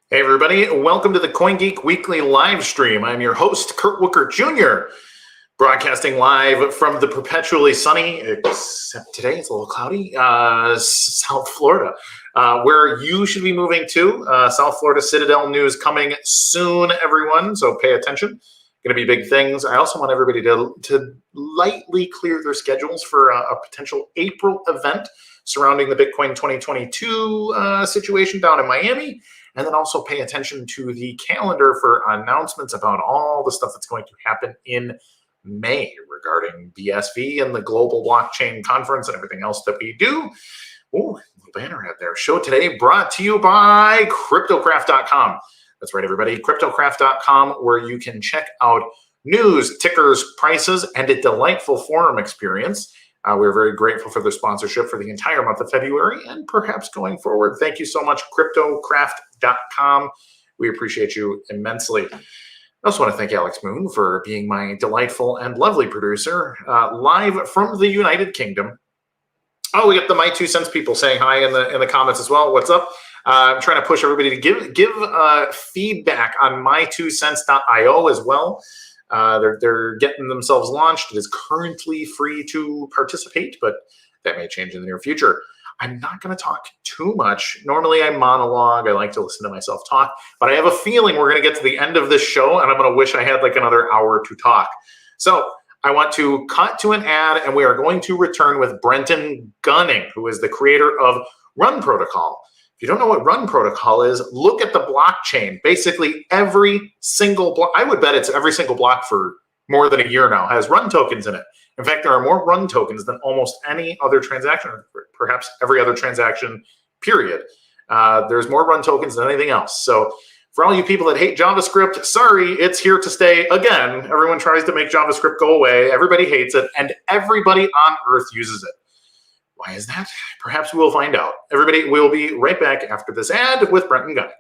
Hey everybody, welcome to the CoinGeek Weekly Livestream. I'm your host, Kurt Wuckert Jr., broadcasting live from the perpetually sunny, except today it's a little cloudy, South Florida, where you should be moving to. South Florida Citadel news coming soon, everyone, so pay attention. Going to be big things. I also want everybody to lightly clear their schedules for a potential April event surrounding the Bitcoin 2022 situation down in Miami. And then also pay attention to the calendar for announcements about all the stuff that's going to happen in May regarding BSV and the Global Blockchain Conference and everything else that we do. Oh, little banner ad there. Show today brought to you by CryptoCraft.com. That's right, everybody. CryptoCraft.com, where you can check out news, tickers, prices, and a delightful forum experience. We're very grateful for their sponsorship for the entire month of February and perhaps going forward. Thank you so much, CryptoCraft.com. We appreciate you immensely. I also want to thank Alex Moon for being my delightful and lovely producer, live from the United Kingdom. Oh, we got the My 2 Cents people saying hi in the comments as well. What's up? I'm trying to push everybody to give feedback on my2cents.io as well. They're getting themselves launched. It is currently free to participate, but that may change in the near future. I'm not going to talk too much. Normally I monologue. I like to listen to myself talk, but I have a feeling we're going to get to the end of this show and I'm going to wish I had like another hour to talk. So I want to cut to an ad and we are going to return with Brenton Gunning, who is the creator of Run Protocol. If you don't know what Run Protocol is, look at the blockchain. Basically, every single block, I would bet it's every single block for more than a year now, has Run tokens in it. In fact, there are more Run tokens than almost any other transaction, or perhaps every other transaction, period. There's more Run tokens than anything else. So for all you people that hate JavaScript, sorry, it's here to stay. Again, everyone tries to make JavaScript go away. Everybody hates it, and everybody on Earth uses it. Why is that? Perhaps we will find out. Everybody, we'll be right back after this ad with Brenton Gunning.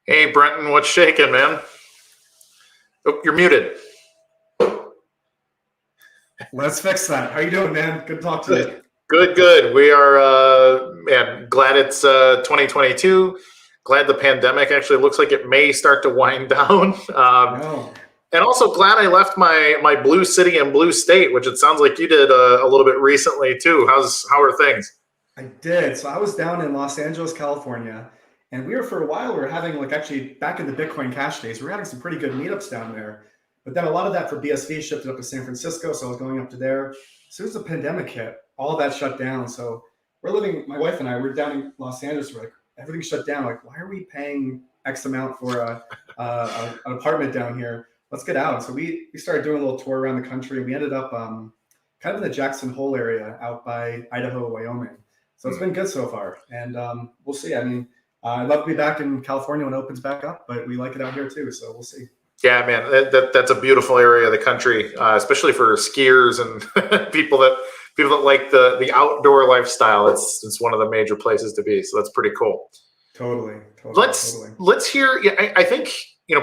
Hey, Brenton, what's shaking, man? Oh, you're muted. Let's fix that. How you doing, man? Good to talk to you. Good. We are man, glad it's 2022. Glad the pandemic actually looks like it may start to wind down. And also glad I left my blue city and blue state, which it sounds like you did a little bit recently too. How are things? I did. So I was down in Los Angeles, California. And for a while, we were having actually back in the Bitcoin Cash days, we were having some pretty good meetups down there. But then a lot of that for BSV shifted up to San Francisco. So I was going up to there. As soon as the pandemic hit, all that shut down. So my wife and I, we're down in Los Angeles. We're like, everything shut down. Like, why are we paying X amount for an apartment down here? Let's get out. So we started doing a little tour around the country. We ended up kind of in the Jackson Hole area out by Idaho, Wyoming. So it's been good so far. And we'll see. I mean, I'd love to be back in California when it opens back up, but we like it out here too, so we'll see. Yeah, man, that's a beautiful area of the country, especially for skiers and people that like the outdoor lifestyle. It's one of the major places to be, so that's pretty cool. Totally. Let's hear. Yeah, I think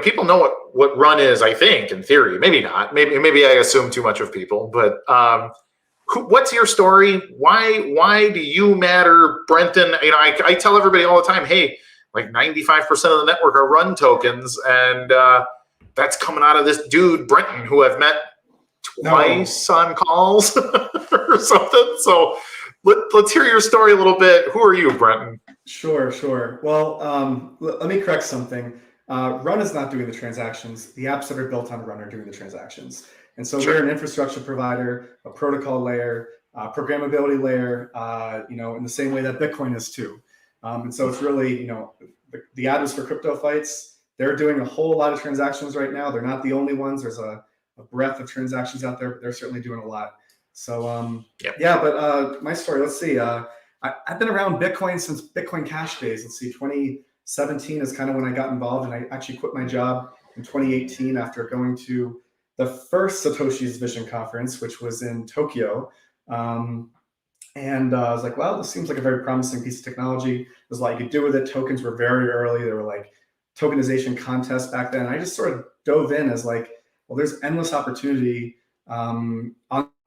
people know what Run is. I think in theory, maybe not. Maybe I assume too much of people, but what's your story? Why do you matter, Brenton? I tell everybody all the time, hey, like 95% of the network are run tokens, and that's coming out of this dude Brenton, who I've met twice on calls or something. So let's hear your story a little bit. Who are you, Brenton? Sure. Well, let me correct something. Run is not doing the transactions. The apps that are built on Run are doing the transactions. And so we're an infrastructure provider, a protocol layer, programmability layer, in the same way that Bitcoin is too. And so it's really, the adders for crypto fights, they're doing a whole lot of transactions right now. They're not the only ones. There's a breadth of transactions out there, but they're certainly doing a lot. So, but my story, let's see. I've been around Bitcoin since Bitcoin Cash days. Let's see, 2017 is kind of when I got involved, and I actually quit my job in 2018 after going to the first Satoshi's Vision conference, which was in Tokyo. And I was like, well, this seems like a very promising piece of technology. There's a lot you could do with it. Tokens were very early. There were like tokenization contests back then. I just sort of dove in as like, well, there's endless opportunity on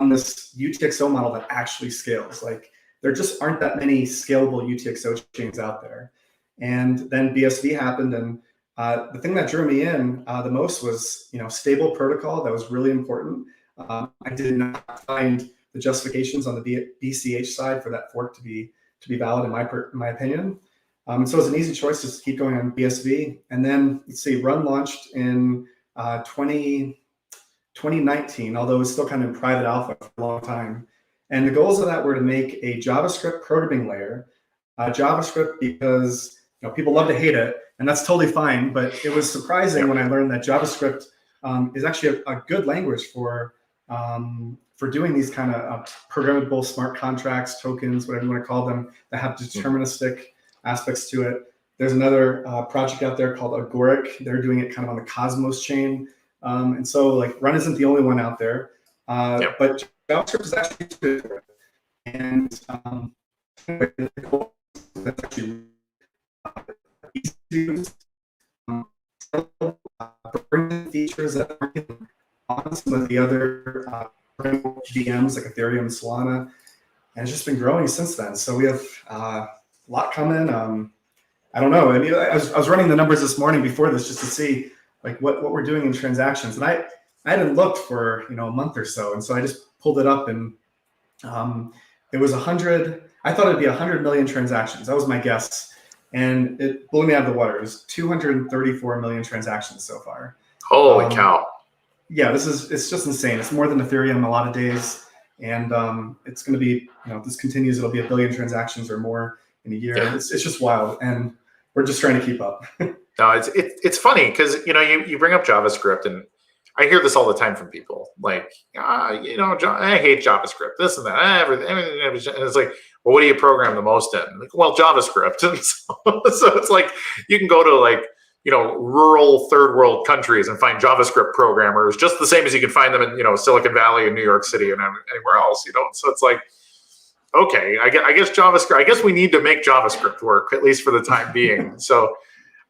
this UTXO model that actually scales. Like, there just aren't that many scalable UTXO chains out there. And then BSV happened, and the thing that drew me in the most was, stable protocol. That was really important. I did not find the justifications on the BCH side for that fork to be valid in my opinion. And so it was an easy choice to just keep going on BSV. And then let's see, Run launched in 2019, although it was still kind of in private alpha for a long time. And the goals of that were to make a JavaScript programming layer. JavaScript, because people love to hate it, and that's totally fine. But it was surprising when I learned that JavaScript is actually a good language for doing these kind of programmable smart contracts, tokens, whatever you want to call them, that have deterministic aspects to it. There's another project out there called Agoric. They're doing it kind of on the Cosmos chain. And so like Run isn't the only one out there, but JavaScript is actually good. And that's actually easy to use. Bringing features that aren't on some of the other VMs like Ethereum and Solana, and it's just been growing since then. So we have a lot coming. I don't know. I mean, I was running the numbers this morning before this just to see like what we're doing in transactions, and I hadn't looked for a month or so, and so I just pulled it up, and it was 100. I thought it'd be 100 million transactions. That was my guess, and it blew me out of the water. It was 234 million transactions so far. Holy cow! Yeah, it's just insane. It's more than Ethereum a lot of days, and it's going to be, if this continues, it'll be 1 billion transactions or more in a year. Yeah. It's just wild, and we're just trying to keep up. No, it's funny because you bring up JavaScript, and I hear this all the time from people like, I hate JavaScript, this and that, everything. And it's like, well, what do you program the most in? Like, well, JavaScript. And so it's like you can go to like rural third world countries and find JavaScript programmers just the same as you can find them in Silicon Valley and New York City and anywhere else. So it's like, okay, I guess JavaScript. I guess we need to make JavaScript work, at least for the time being. So.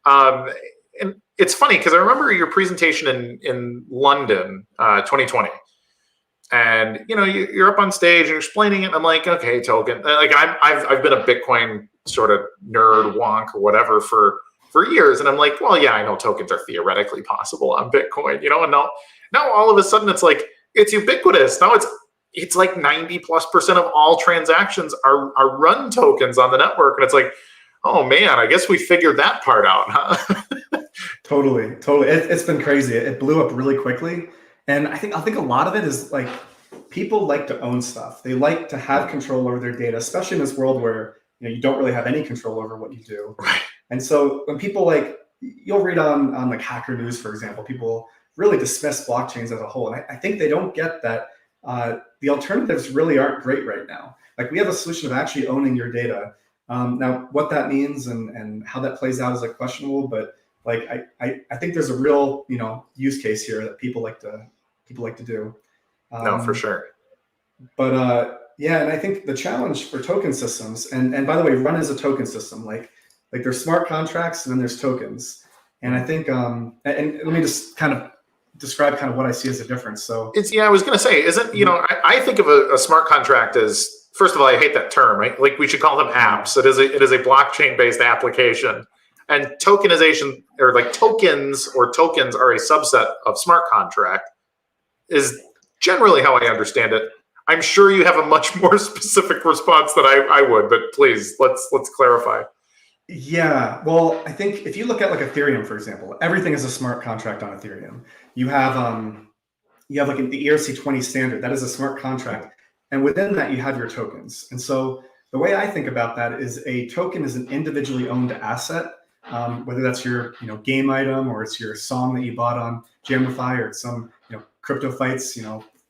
And it's funny because I remember your presentation in London, 2020, and you're up on stage and you're explaining it. And I'm like, okay, token. Like I've been a Bitcoin sort of nerd wonk or whatever for years, and I'm like, well, yeah, I know tokens are theoretically possible on Bitcoin, and now all of a sudden it's like it's ubiquitous. Now it's like 90+% of all transactions are run tokens on the network, and it's like, oh man, I guess we figured that part out, huh? Totally. It's been crazy. It blew up really quickly, and I think a lot of it is like people like to own stuff. They like to have control over their data, especially in this world where you don't really have any control over what you do. Right. And so when people you'll read on like Hacker News, for example, people really dismiss blockchains as a whole, and I think they don't get that the alternatives really aren't great right now. Like we have a solution of actually owning your data. Now, what that means and how that plays out is like questionable, but like I think there's a real use case here that people like to do. No, for sure. But yeah, and I think the challenge for token systems, and by the way, Run is a token system. Like there's smart contracts and then there's tokens, and I think and let me just kind of describe kind of what I see as a difference. So I was going to say, isn't I think of a smart contract as, first of all, I hate that term, right? Like we should call them apps. It is a blockchain-based application. And tokenization, or like tokens are a subset of smart contract, is generally how I understand it. I'm sure you have a much more specific response than I would, but please let's clarify. Yeah, well, I think if you look at like Ethereum, for example, everything is a smart contract on Ethereum. You have like the ERC20 standard, that is a smart contract, and within that you have your tokens. And so the way I think about that is a token is an individually owned asset, whether that's your game item, or it's your song that you bought on Jamify, or it's some crypto fights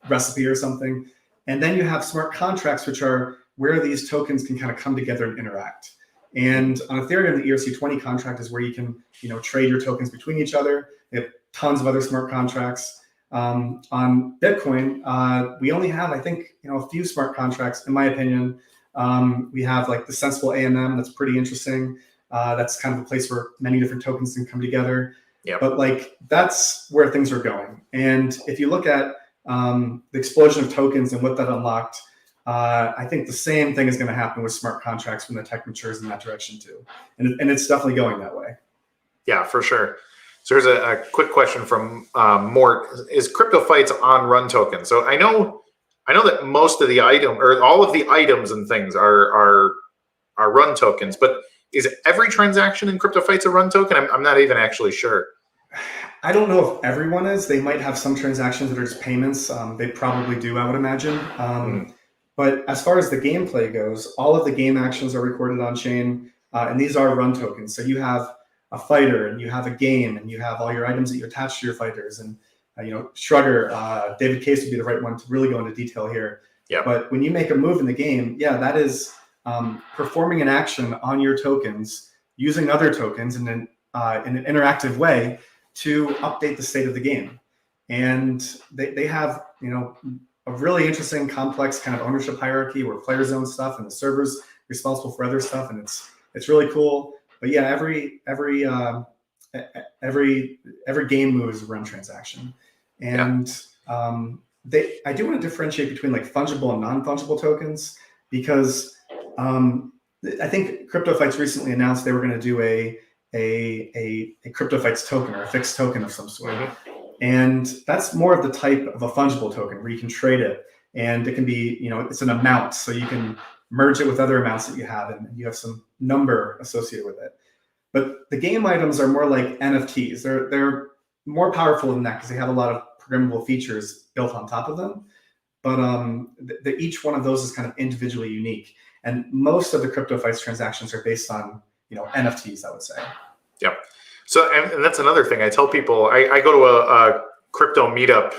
recipe or something. And then you have smart contracts, which are where these tokens can kind of come together and interact. And on Ethereum, the ERC20 contract is where you can trade your tokens between each other. They have tons of other smart contracts. On Bitcoin, we only have, I think, a few smart contracts, in my opinion. We have like the Sensible AMM, that's pretty interesting. That's kind of a place where many different tokens can come together. Yeah. But like that's where things are going. And if you look at the explosion of tokens and what that unlocked, I think the same thing is going to happen with smart contracts when the tech matures in that direction too. And it's definitely going that way. Yeah, for sure. So here's a quick question from Mort. Is Crypto Fights on Run token? So I know that most of the all of the items and things are Run tokens, but is every transaction in Crypto Fights a Run token? I'm not even actually sure. I don't know if everyone is. They might have some transactions that are just payments. They probably do, I would imagine. But as far as the gameplay goes, all of the game actions are recorded on chain, and these are Run tokens. So you have a fighter, and you have a game, and you have all your items that you attach to your fighters. And Shrugger, David Case would be the right one to really go into detail here. Yeah. But when you make a move in the game, that is performing an action on your tokens using other tokens in an interactive way to update the state of the game. And they have a really interesting, complex kind of ownership hierarchy where players own stuff and the server's responsible for other stuff, and it's really cool. But yeah, every game move is a Run transaction. And I do want to differentiate between like fungible and non-fungible tokens, because I think Crypto Fights recently announced they were going to do a Crypto Fights token, or a fixed token of some sort. Mm-hmm. And that's more of the type of a fungible token where you can trade it, and it can be, it's an amount, so you can merge it with other amounts that you have, and you have some number associated with it. But the game items are more like NFTs. They're more powerful than that because they have a lot of programmable features built on top of them. But each one of those is kind of individually unique. And most of the Crypto Fights transactions are based on NFTs, I would say. Yeah. So, and that's another thing I tell people. I go to a crypto meetup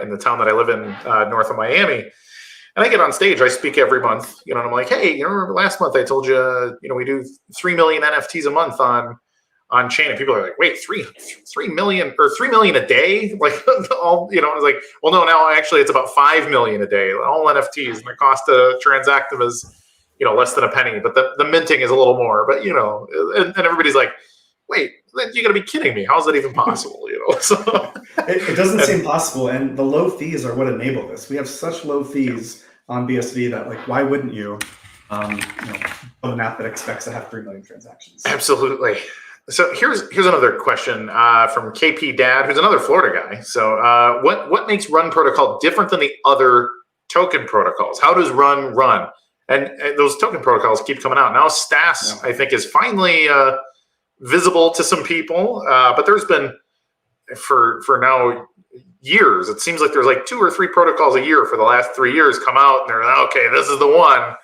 in the town that I live in, north of Miami, and I get on stage. I speak every month, and I'm like, hey, remember last month I told you, we do 3 million NFTs a month on chain, and people are like, wait, 3 million or 3 million a day? Like all, I was like, well, no, now actually it's about 5 million a day, all NFTs, and the cost to transact them is, less than a penny, but the minting is a little more. But and everybody's like, wait, you got to be kidding me. How is that even possible? So it doesn't seem possible. And the low fees are what enable this. We have such low fees on BSV that, like, why wouldn't you, build an app that expects to have 3 million transactions? Absolutely. So here's another question from KP Dad, who's another Florida guy. So what makes Run protocol different than the other token protocols? How does Run run? And those token protocols keep coming out. Now Stas, I think, is finally visible to some people, but there's been for now years. It seems like there's like 2 or 3 protocols a year for the last 3 years come out, and they're like, okay, this is the one,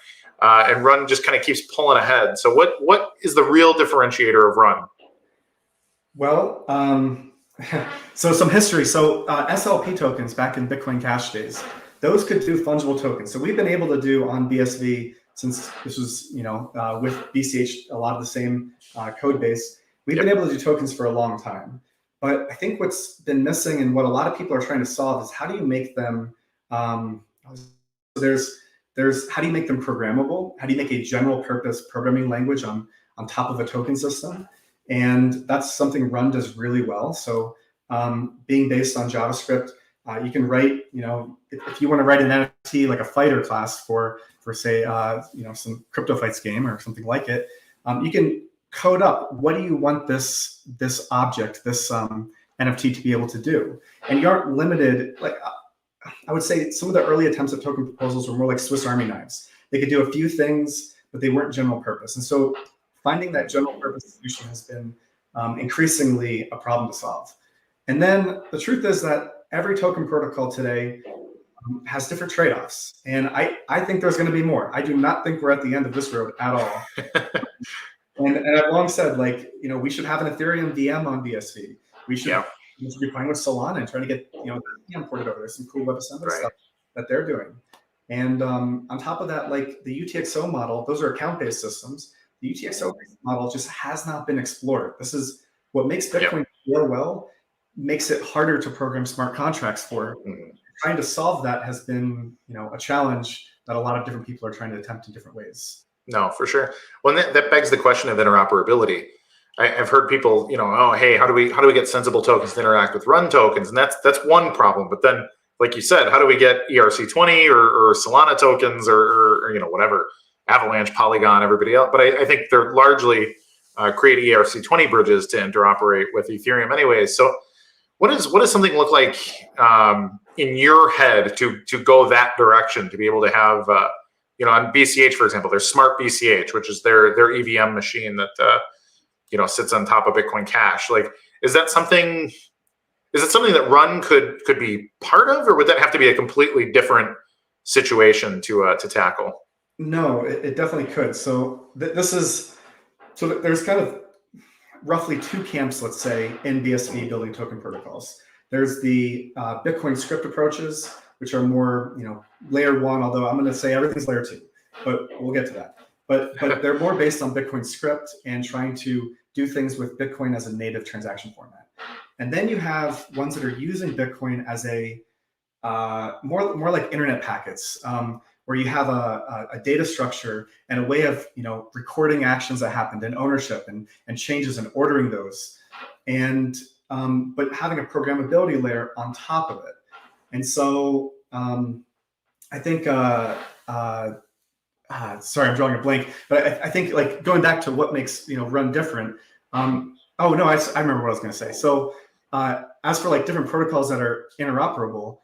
and Run just kind of keeps pulling ahead. So what is the real differentiator of Run? Well, so some history. So SLP tokens back in Bitcoin Cash days, those could do fungible tokens. So we've been able to do on BSV, since this was, with BCH, a lot of the same code base, we've been able to do tokens for a long time. But I think what's been missing and what a lot of people are trying to solve is how do you make them, there's how do you make them programmable? How do you make a general purpose programming language on top of a token system? And that's something Run does really well. So being based on JavaScript, you can write, if you want to write an NFT, like a fighter class for say, some Crypto Fights game or something like it, you can code up, what do you want this object, this NFT to be able to do? And you aren't limited. Like I would say some of the early attempts at token proposals were more like Swiss Army knives. They could do a few things, but they weren't general purpose. And so finding that general purpose solution has been increasingly a problem to solve. And then the truth is that every token protocol today has different trade-offs. And I think there's going to be more. I do not think we're at the end of this road at all. and I've long said, like, we should have an Ethereum VM on BSV. We should be playing with Solana and trying to get, VM ported over. There's some cool WebAssembly stuff that they're doing. And on top of that, like the UTXO model, those are account-based systems. The UTXO model just has not been explored. This is what makes Bitcoin scale well, makes it harder to program smart contracts for. Trying to solve that has been, a challenge that a lot of different people are trying to attempt in different ways. No, for sure. Well, that begs the question of interoperability. I've heard people, oh, hey, how do we get sensible tokens to interact with run tokens? And that's one problem. But then, like you said, how do we get ERC20 or Solana tokens or whatever, Avalanche, Polygon, everybody else? But I think they're largely create ERC20 bridges to interoperate with Ethereum anyways. So what does something look like in your head to go that direction, to be able to have, on BCH, for example, there's Smart BCH, which is their EVM machine that, sits on top of Bitcoin Cash. Like, is it something that Run could be part of, or would that have to be a completely different situation to tackle? No, it definitely could. So there's kind of roughly two camps, let's say, in BSV building token protocols. There's the Bitcoin script approaches, which are more, layer one, although I'm going to say everything's layer two, but we'll get to that. But they're more based on Bitcoin script and trying to do things with Bitcoin as a native transaction format. And then you have ones that are using Bitcoin as a more like internet packets, where you have a data structure and a way of recording actions that happened and ownership and changes and ordering those, and but having a programmability layer on top of it. And so I think sorry, I'm drawing a blank, but I think like going back to what makes Run different. Oh no, I remember what I was going to say. So as for like different protocols that are interoperable,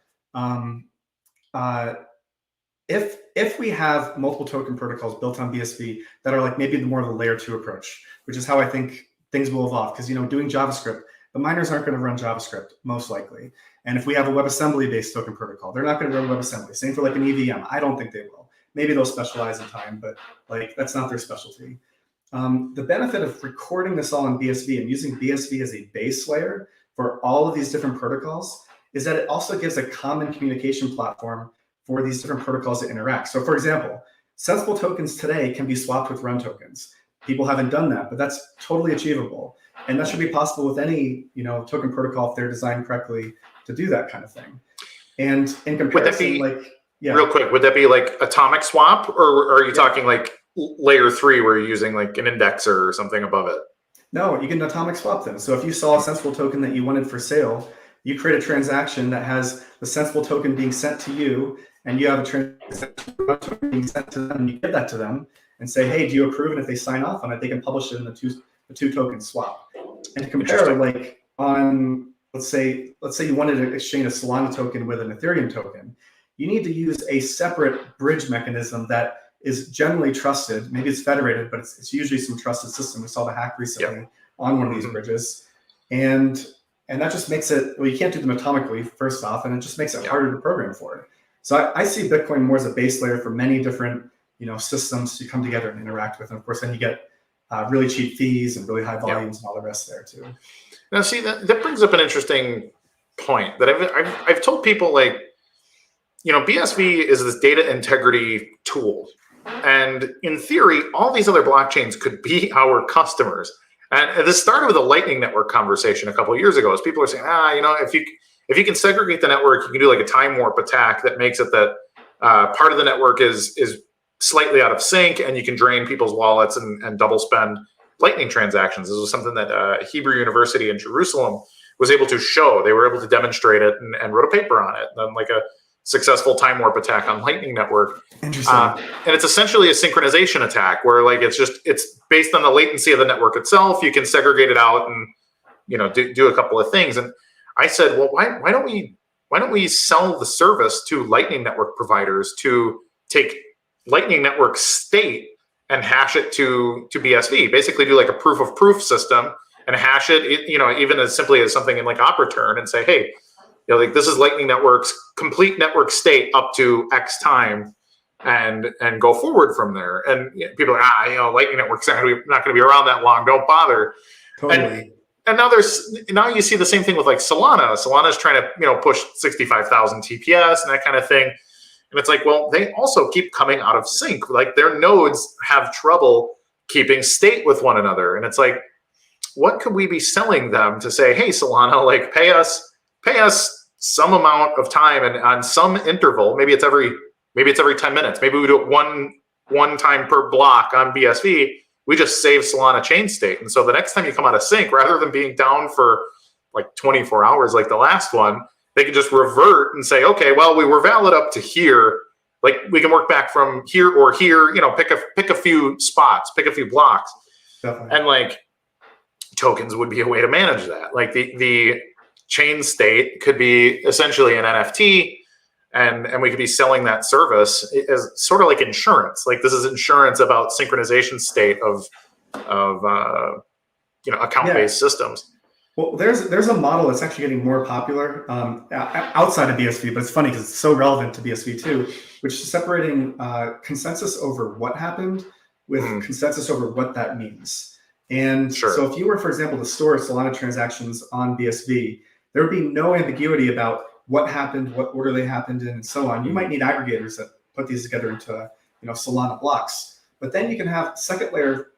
if we have multiple token protocols built on BSV that are like maybe more of the layer two approach, which is how I think things will evolve, because doing JavaScript, the miners aren't going to run JavaScript most likely. And if we have a WebAssembly based token protocol, they're not going to run WebAssembly. Same for like an EVM. I don't think they will. Maybe they'll specialize in time, but like that's not their specialty. The benefit of recording this all in BSV and using BSV as a base layer for all of these different protocols is that it also gives a common communication platform for these different protocols to interact. So for example, sensible tokens today can be swapped with Run tokens. People haven't done that, but that's totally achievable. And that should be possible with any token protocol if they're designed correctly to do that kind of thing. And in comparison, real quick, would that be like atomic swap, or are you talking like layer 3 where you're using like an indexer or something above it? No, you can atomic swap them. So if you saw a sensible token that you wanted for sale, you create a transaction that has the sensible token being sent to you, and you have a transaction being sent to them, and you give that to them and say, hey, do you approve? And if they sign off on it, they can publish it in the two token swap. And to compare, like on, let's say you wanted to exchange a Solana token with an Ethereum token, you need to use a separate bridge mechanism that is generally trusted. Maybe it's federated, but it's usually some trusted system. We saw the hack recently on one of these bridges. And that just makes it, well, you can't do them atomically, first off, and it just makes it harder to program for it. So I see Bitcoin more as a base layer for many different systems to come together and interact with. And of course, then you get really cheap fees and really high volumes and all the rest there too. Now, see, that brings up an interesting point that I've told people, like, BSV is this data integrity tool. And in theory, all these other blockchains could be our customers. And this started with a Lightning Network conversation a couple of years ago, as people are saying, if you can segregate the network, you can do like a time warp attack that makes it that part of the network is slightly out of sync, and you can drain people's wallets and double spend Lightning transactions. This was something that Hebrew University in Jerusalem was able to show. They were able to demonstrate it and wrote a paper on it. And then like successful time warp attack on Lightning Network. Interesting. And it's essentially a synchronization attack where like it's based on the latency of the network itself. You can segregate it out and do a couple of things. And I said, well, why don't we sell the service to Lightning Network providers to take Lightning Network state and hash it to BSV, basically do like a proof of proof system and hash it, even as simply as something in like opReturn, and say, hey, like this is Lightning Network's complete network state up to X time, and go forward from there. And people are Lightning Network's not going to be around that long. Don't bother. Totally. And now you see the same thing with like Solana. Solana's trying to push 65,000 TPS and that kind of thing. And it's like, well, they also keep coming out of sync. Like their nodes have trouble keeping state with one another. And it's like, what could we be selling them to say, hey, Solana, like pay us some amount of time and on some interval, maybe it's every 10 minutes. Maybe we do it one time per block on BSV. We just save Solana chain state. And so the next time you come out of sync, rather than being down for like 24 hours like the last one, they can just revert and say, okay, well, we were valid up to here. Like we can work back from here or here, pick a few spots, pick a few blocks. Definitely. And like tokens would be a way to manage that. Like the chain state could be essentially an NFT, and we could be selling that service as sort of like insurance. Like this is insurance about synchronization state of account-based systems. Well, there's a model that's actually getting more popular outside of BSV, but it's funny because it's so relevant to BSV too, which is separating consensus over what happened with consensus over what that means. And so if you were, for example, to store Solana transactions on BSV, there would be no ambiguity about what happened, what order they happened in, and so on. You might need aggregators that put these together into Solana blocks, but then you can have second layer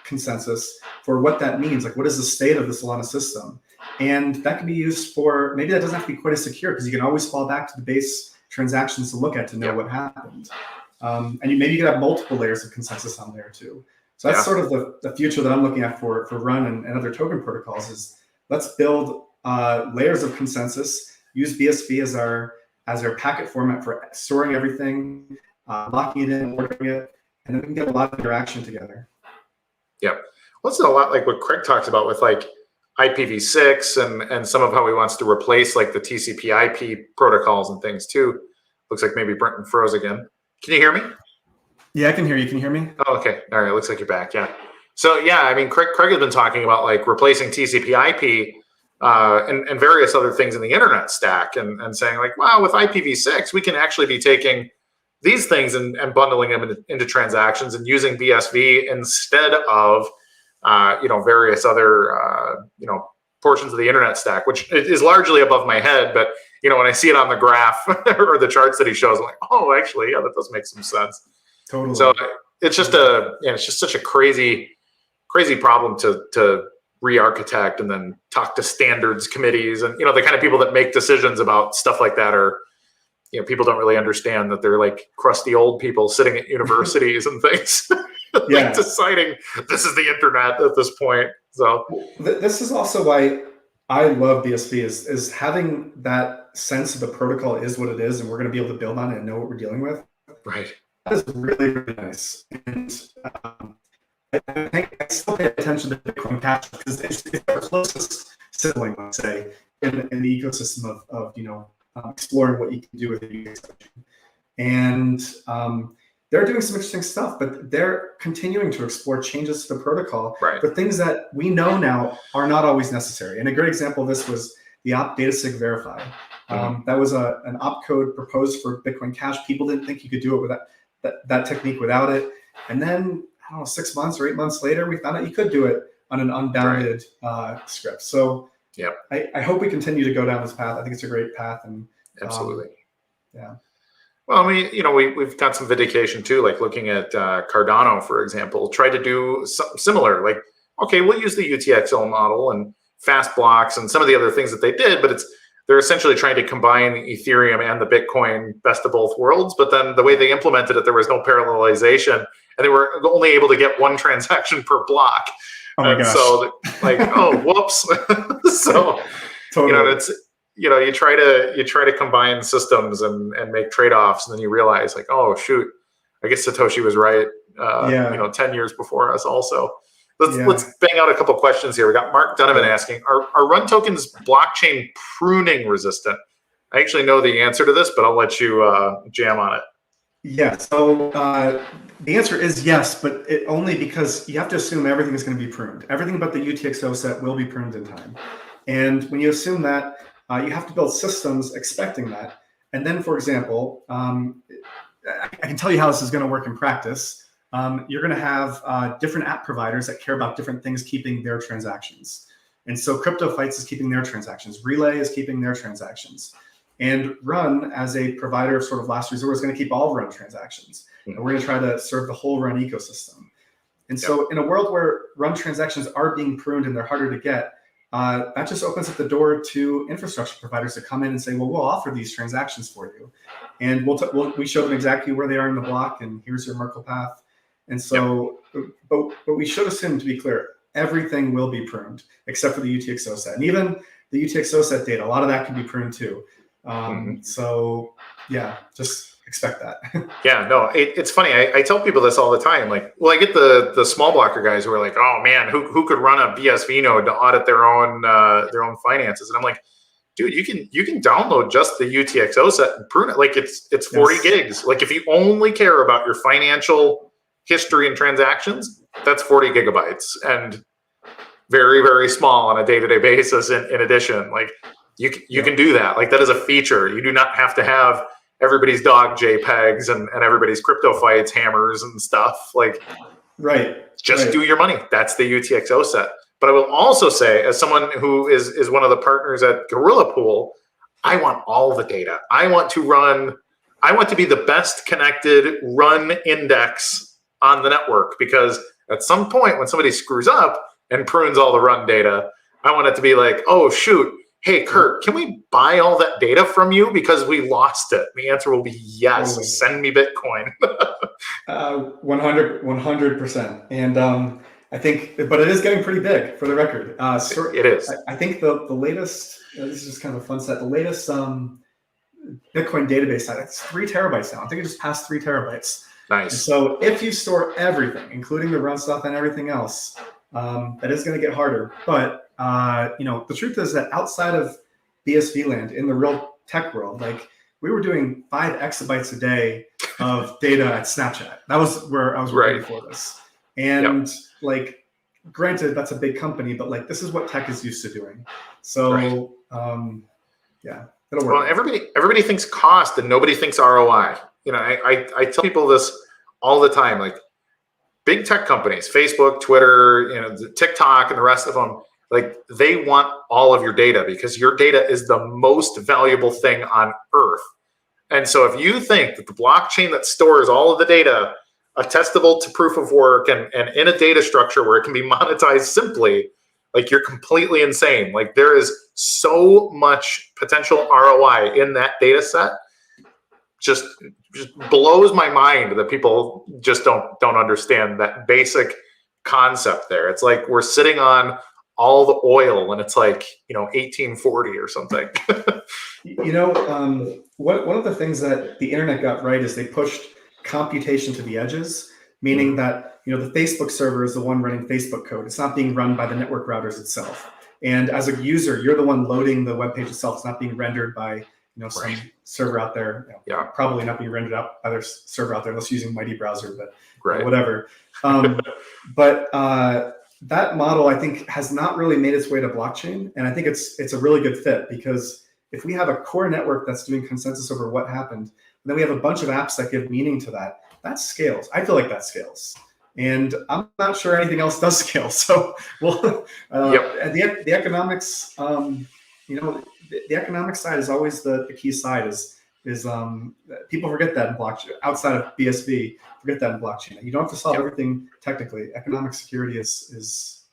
consensus for what that means. Like, what is the state of the Solana system? And that can be used for, maybe that doesn't have to be quite as secure because you can always fall back to the base transactions to look at to know what happened. And maybe you can have multiple layers of consensus on there too. So that's sort of the future that I'm looking at for Run and other token protocols is let's build layers of consensus, use BSV as our packet format for storing everything, locking it in, ordering it, and then we can get a lot of interaction together. Yep. Well, it's a lot like what Craig talks about with like IPv6 and some of how he wants to replace like the TCP/IP protocols and things too. Looks like maybe Brenton froze again. Can you hear me? Yeah, I can hear you. Can you hear me? Oh, okay. All right. Looks like you're back. Yeah. So yeah, I mean, Craig has been talking about like replacing TCP/IP and various other things in the internet stack and saying like, wow, with IPv6, we can actually be taking these things and bundling them into transactions and using BSV instead of, various other, portions of the internet stack, which is largely above my head. But, when I see it on the graph or the charts that he shows, I'm like, oh, actually, yeah, that does make some sense. Totally. So it's just it's just such a crazy problem to re-architect and then talk to standards committees and, the kind of people that make decisions about stuff like that are, people don't really understand that they're like crusty old people sitting at universities and things, like deciding this is the internet at this point. So this is also why I love BSV is having that sense of the protocol is what it is, and we're going to be able to build on it and know what we're dealing with. Right. That is really, really nice. And I think I still pay attention to Bitcoin Cash because it's our closest sibling, let's say, in the ecosystem of exploring what you can do with it. And they're doing some interesting stuff, but they're continuing to explore changes to the protocol for things that we know now are not always necessary. And a great example of this was the op datasig verify. That was an opcode proposed for Bitcoin Cash. People didn't think you could do it without that technique without it. And then, I don't know, 6 months or 8 months later, we found out you could do it on an unbounded script. So I hope we continue to go down this path. I think it's a great path. And absolutely. Yeah. Well, I mean, we've got some vindication too, like looking at Cardano, for example, tried to do something similar. Like, okay, we'll use the UTXO model and fast blocks and some of the other things that they did, but they're essentially trying to combine Ethereum and the Bitcoin best of both worlds. But then the way they implemented it, there was no parallelization, and they were only able to get one transaction per block. Oh my gosh. So, like, oh, whoops. So, totally. you try to combine systems and make trade-offs, and then you realize like, oh shoot, I guess Satoshi was right. 10 years before us also. Let's bang out a couple questions here. We got Mark Donovan asking, are run tokens blockchain pruning resistant? I actually know the answer to this, but I'll let you jam on it. Yeah, so the answer is yes, but only because you have to assume everything is going to be pruned. Everything about the UTXO set will be pruned in time. And when you assume that, you have to build systems expecting that. And then, for example, I can tell you how this is going to work in practice. You're going to have different app providers that care about different things keeping their transactions. And so Crypto Fights is keeping their transactions. Relay is keeping their transactions. And Run, as a provider of sort of last resort, is going to keep all Run transactions. And we're going to try to serve the whole Run ecosystem. And so in a world where Run transactions are being pruned and they're harder to get, that just opens up the door to infrastructure providers to come in and say, well, we'll offer these transactions for you. And we show them exactly where they are in the block, and here's your Merkle path. And so, but we should assume, to be clear, everything will be pruned except for the UTXO set. And even the UTXO set data, a lot of that can be pruned too. So yeah, just expect that. Yeah, no, it's funny. I tell people this all the time. Like, well, I get the small blocker guys who are like, oh man, who could run a BSV node to audit their own finances? And I'm like, dude, you can download just the UTXO set and prune it. Like it's 40 gigs. Like if you only care about your financial history and transactions, that's 40 gigabytes and very, very small on a day-to-day basis. In addition, like you can do that. Like that is a feature. You do not have to have everybody's dog JPEGs and everybody's Crypto Fights hammers and stuff. Like, just do your money. That's the UTXO set. But I will also say, as someone who is one of the partners at Gorilla Pool, I want all the data. I want to be the best connected Run index on the network, because at some point when somebody screws up and prunes all the Run data, I want it to be like, oh shoot, hey Kurt, can we buy all that data from you because we lost it? The answer will be yes. Totally. Send me Bitcoin. 100%. And I think, but it is getting pretty big, for the record. It is. I think the latest, this is just kind of a fun set, the latest Bitcoin database site, it's 3 terabytes now. I think it just passed 3 terabytes. Nice. And so if you store everything, including the Run stuff and everything else, that is going to get harder. But the truth is that outside of BSV land, in the real tech world, like we were doing 5 exabytes a day of data at Snapchat. That was where I was working before this. And like, granted, that's a big company, but like this is what tech is used to doing. So yeah, it'll work. Well, everybody thinks cost and nobody thinks ROI. I tell people this all the time. Like big tech companies, Facebook, Twitter, TikTok, and the rest of them, like they want all of your data because your data is the most valuable thing on earth. And so if you think that the blockchain that stores all of the data, attestable to proof of work and in a data structure where it can be monetized simply, like you're completely insane. Like there is so much potential ROI in that data set. Just blows my mind that people just don't understand that basic concept there. It's like we're sitting on all the oil and it's like 1840 or something. One of the things that the internet got right is they pushed computation to the edges, meaning that the Facebook server is the one running Facebook code. It's not being run by the network routers itself. And as a user, you're the one loading the web page itself. It's not being rendered by some server out there. Probably not being rendered out by their server out there unless using Mighty Browser, but whatever. But that model, I think, has not really made its way to blockchain. And I think it's a really good fit, because if we have a core network that's doing consensus over what happened, and then we have a bunch of apps that give meaning to that scales. I feel like that scales. And I'm not sure anything else does scale. So, the economics, the economic side is always the key side. Is people forget that in blockchain. Outside of BSV, forget that in blockchain. You don't have to solve everything technically. Economic security is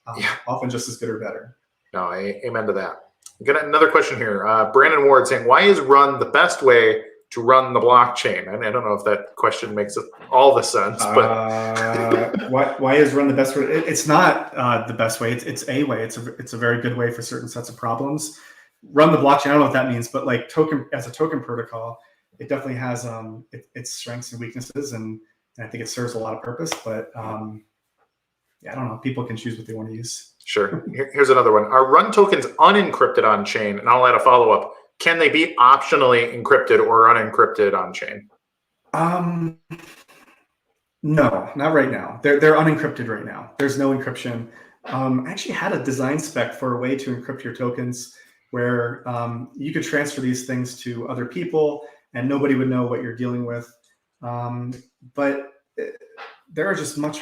often just as good or better. No, amen to that. We got another question here. Brandon Ward saying, "Why is Run the best way to run the blockchain?" And I don't know if that question makes all the sense, but why is Run the best way? It's not the best way. It's a way. It's a very good way for certain sets of problems. run the blockchain. I don't know what that means, but like token as a token protocol, it definitely has its strengths and weaknesses, and I think it serves a lot of purpose. But yeah, I don't know. People can choose what they want to use. Sure. Here's another one. Are run tokens unencrypted on chain? And I'll add a follow up. Can they be optionally encrypted or unencrypted on chain? No, not right now. They're unencrypted right now. There's no encryption. I actually had a design spec for a way to encrypt your tokens where you could transfer these things to other people and nobody would know what you're dealing with. But there are just much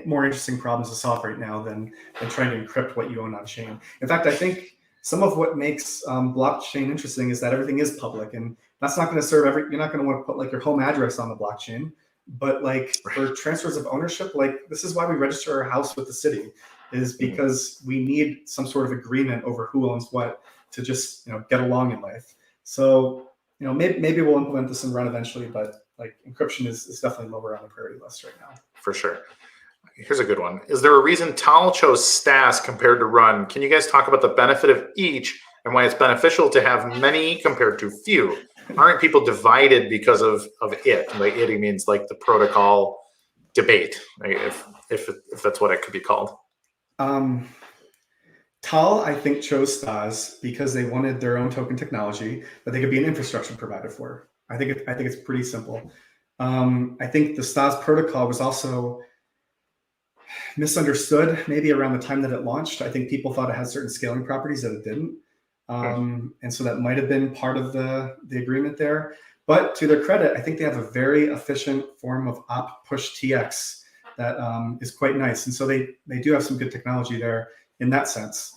more interesting problems to solve right now than trying to encrypt what you own on chain. In fact, I think some of what makes blockchain interesting is that everything is public, and that's not going to serve you're not going to want to put like your home address on the blockchain. But like for transfers of ownership, like this is why we register our house with the city, is because we need some sort of agreement over who owns what to just get along in life. So maybe we'll implement this in Run eventually, but like encryption is definitely lower on the priority list right now. For sure. Here's a good one. Is there a reason Tal chose Stas compared to Run? Can you guys talk about the benefit of each and why it's beneficial to have many compared to few? Aren't people divided because of it? And by it, he means like the protocol debate, right? If that's what it could be called. Tal, I think, chose Stas because they wanted their own token technology that they could be an infrastructure provider for. I think it's pretty simple. I think the Stas protocol was also misunderstood maybe around the time that it launched. I think people thought it had certain scaling properties that it didn't. And so that might have been part of the agreement there. But to their credit, I think they have a very efficient form of op push TX that is quite nice. And so they do have some good technology there in that sense.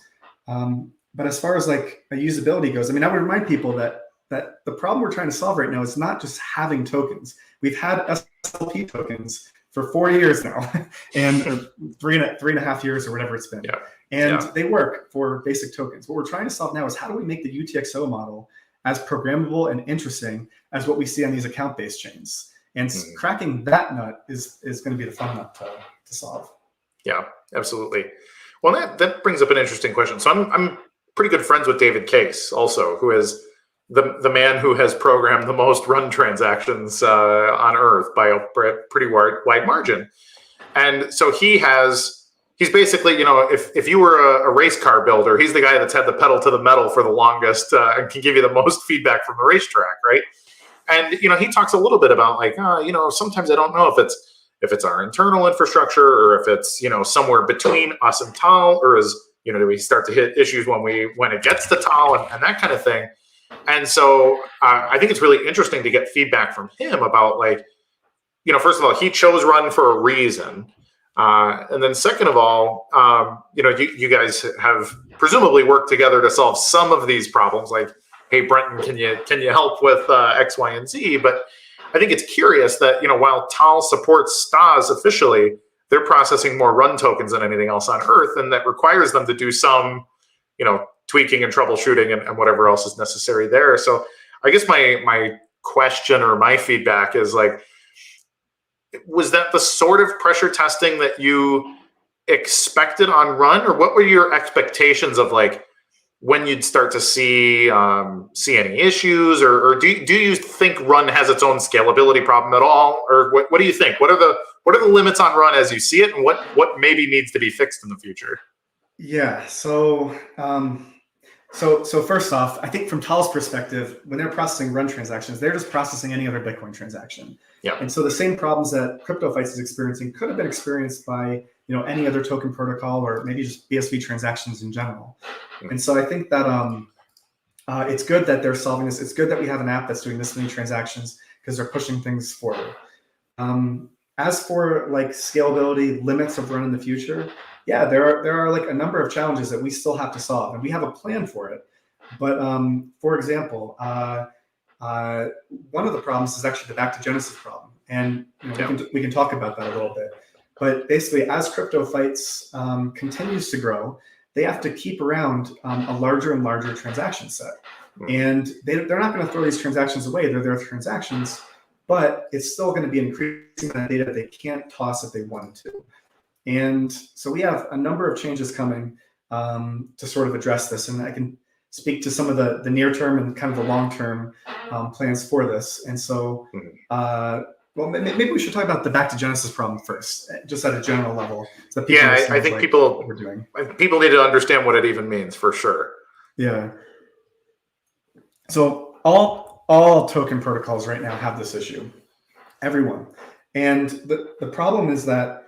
But as far as like a usability goes, I mean, I would remind people that the problem we're trying to solve right now is not just having tokens. We've had SLP tokens for 4 years now, and three and a half years or whatever it's been. Yeah. And they work for basic tokens. What we're trying to solve now is how do we make the UTXO model as programmable and interesting as what we see on these account-based chains? And cracking that nut is going to be the fun nut to solve. Yeah, absolutely. Well, that brings up an interesting question. So I'm pretty good friends with David Case also, who is the man who has programmed the most run transactions on Earth by a pretty wide margin. And so he's basically, if you were a race car builder, he's the guy that's had the pedal to the metal for the longest and can give you the most feedback from the racetrack, right? And he talks a little bit about like, sometimes I don't know if it's our internal infrastructure or if it's somewhere between us and Tal, or do we start to hit issues when it gets to Tal and that kind of thing. And so I think it's really interesting to get feedback from him about like, first of all, he chose Run for a reason. And then second of all, you guys have presumably worked together to solve some of these problems. Like, hey, Brenton, can you help with X, Y, and Z? But I think it's curious that, while Tal supports Stas officially, they're processing more Run tokens than anything else on Earth. And that requires them to do some, tweaking and troubleshooting and whatever else is necessary there. So I guess my question or my feedback is like, was that the sort of pressure testing that you expected on Run, or what were your expectations of like when you'd start to see any issues, or do you think Run has its own scalability problem at all, or what do you think? What are the limits on Run as you see it, and what maybe needs to be fixed in the future? Yeah. So first off, I think from Tal's perspective, when they're processing Run transactions, they're just processing any other Bitcoin transaction. Yeah. And so the same problems that CryptoFights is experiencing could have been experienced by any other token protocol, or maybe just BSV transactions in general. And so I think that it's good that they're solving this. It's good that we have an app that's doing this many transactions because they're pushing things forward. As for like scalability limits of Run in the future, yeah, there are like a number of challenges that we still have to solve, and we have a plan for it. But for example, one of the problems is actually the back to Genesis problem, and we can talk about that a little bit. But basically, as CryptoFights continues to grow, they have to keep around a larger and larger transaction set, and they're not going to throw these transactions away. They're their transactions, but it's still going to be increasing that data they can't toss if they wanted to. And so we have a number of changes coming to sort of address this. And I can speak to some of the near term and kind of the long term plans for this. And so, well, maybe we should talk about the back to Genesis problem first, just at a general level, so that people I think like people what we're doing. People need to understand what it even means for sure. Yeah. So all token protocols right now have this issue, everyone. And the problem is that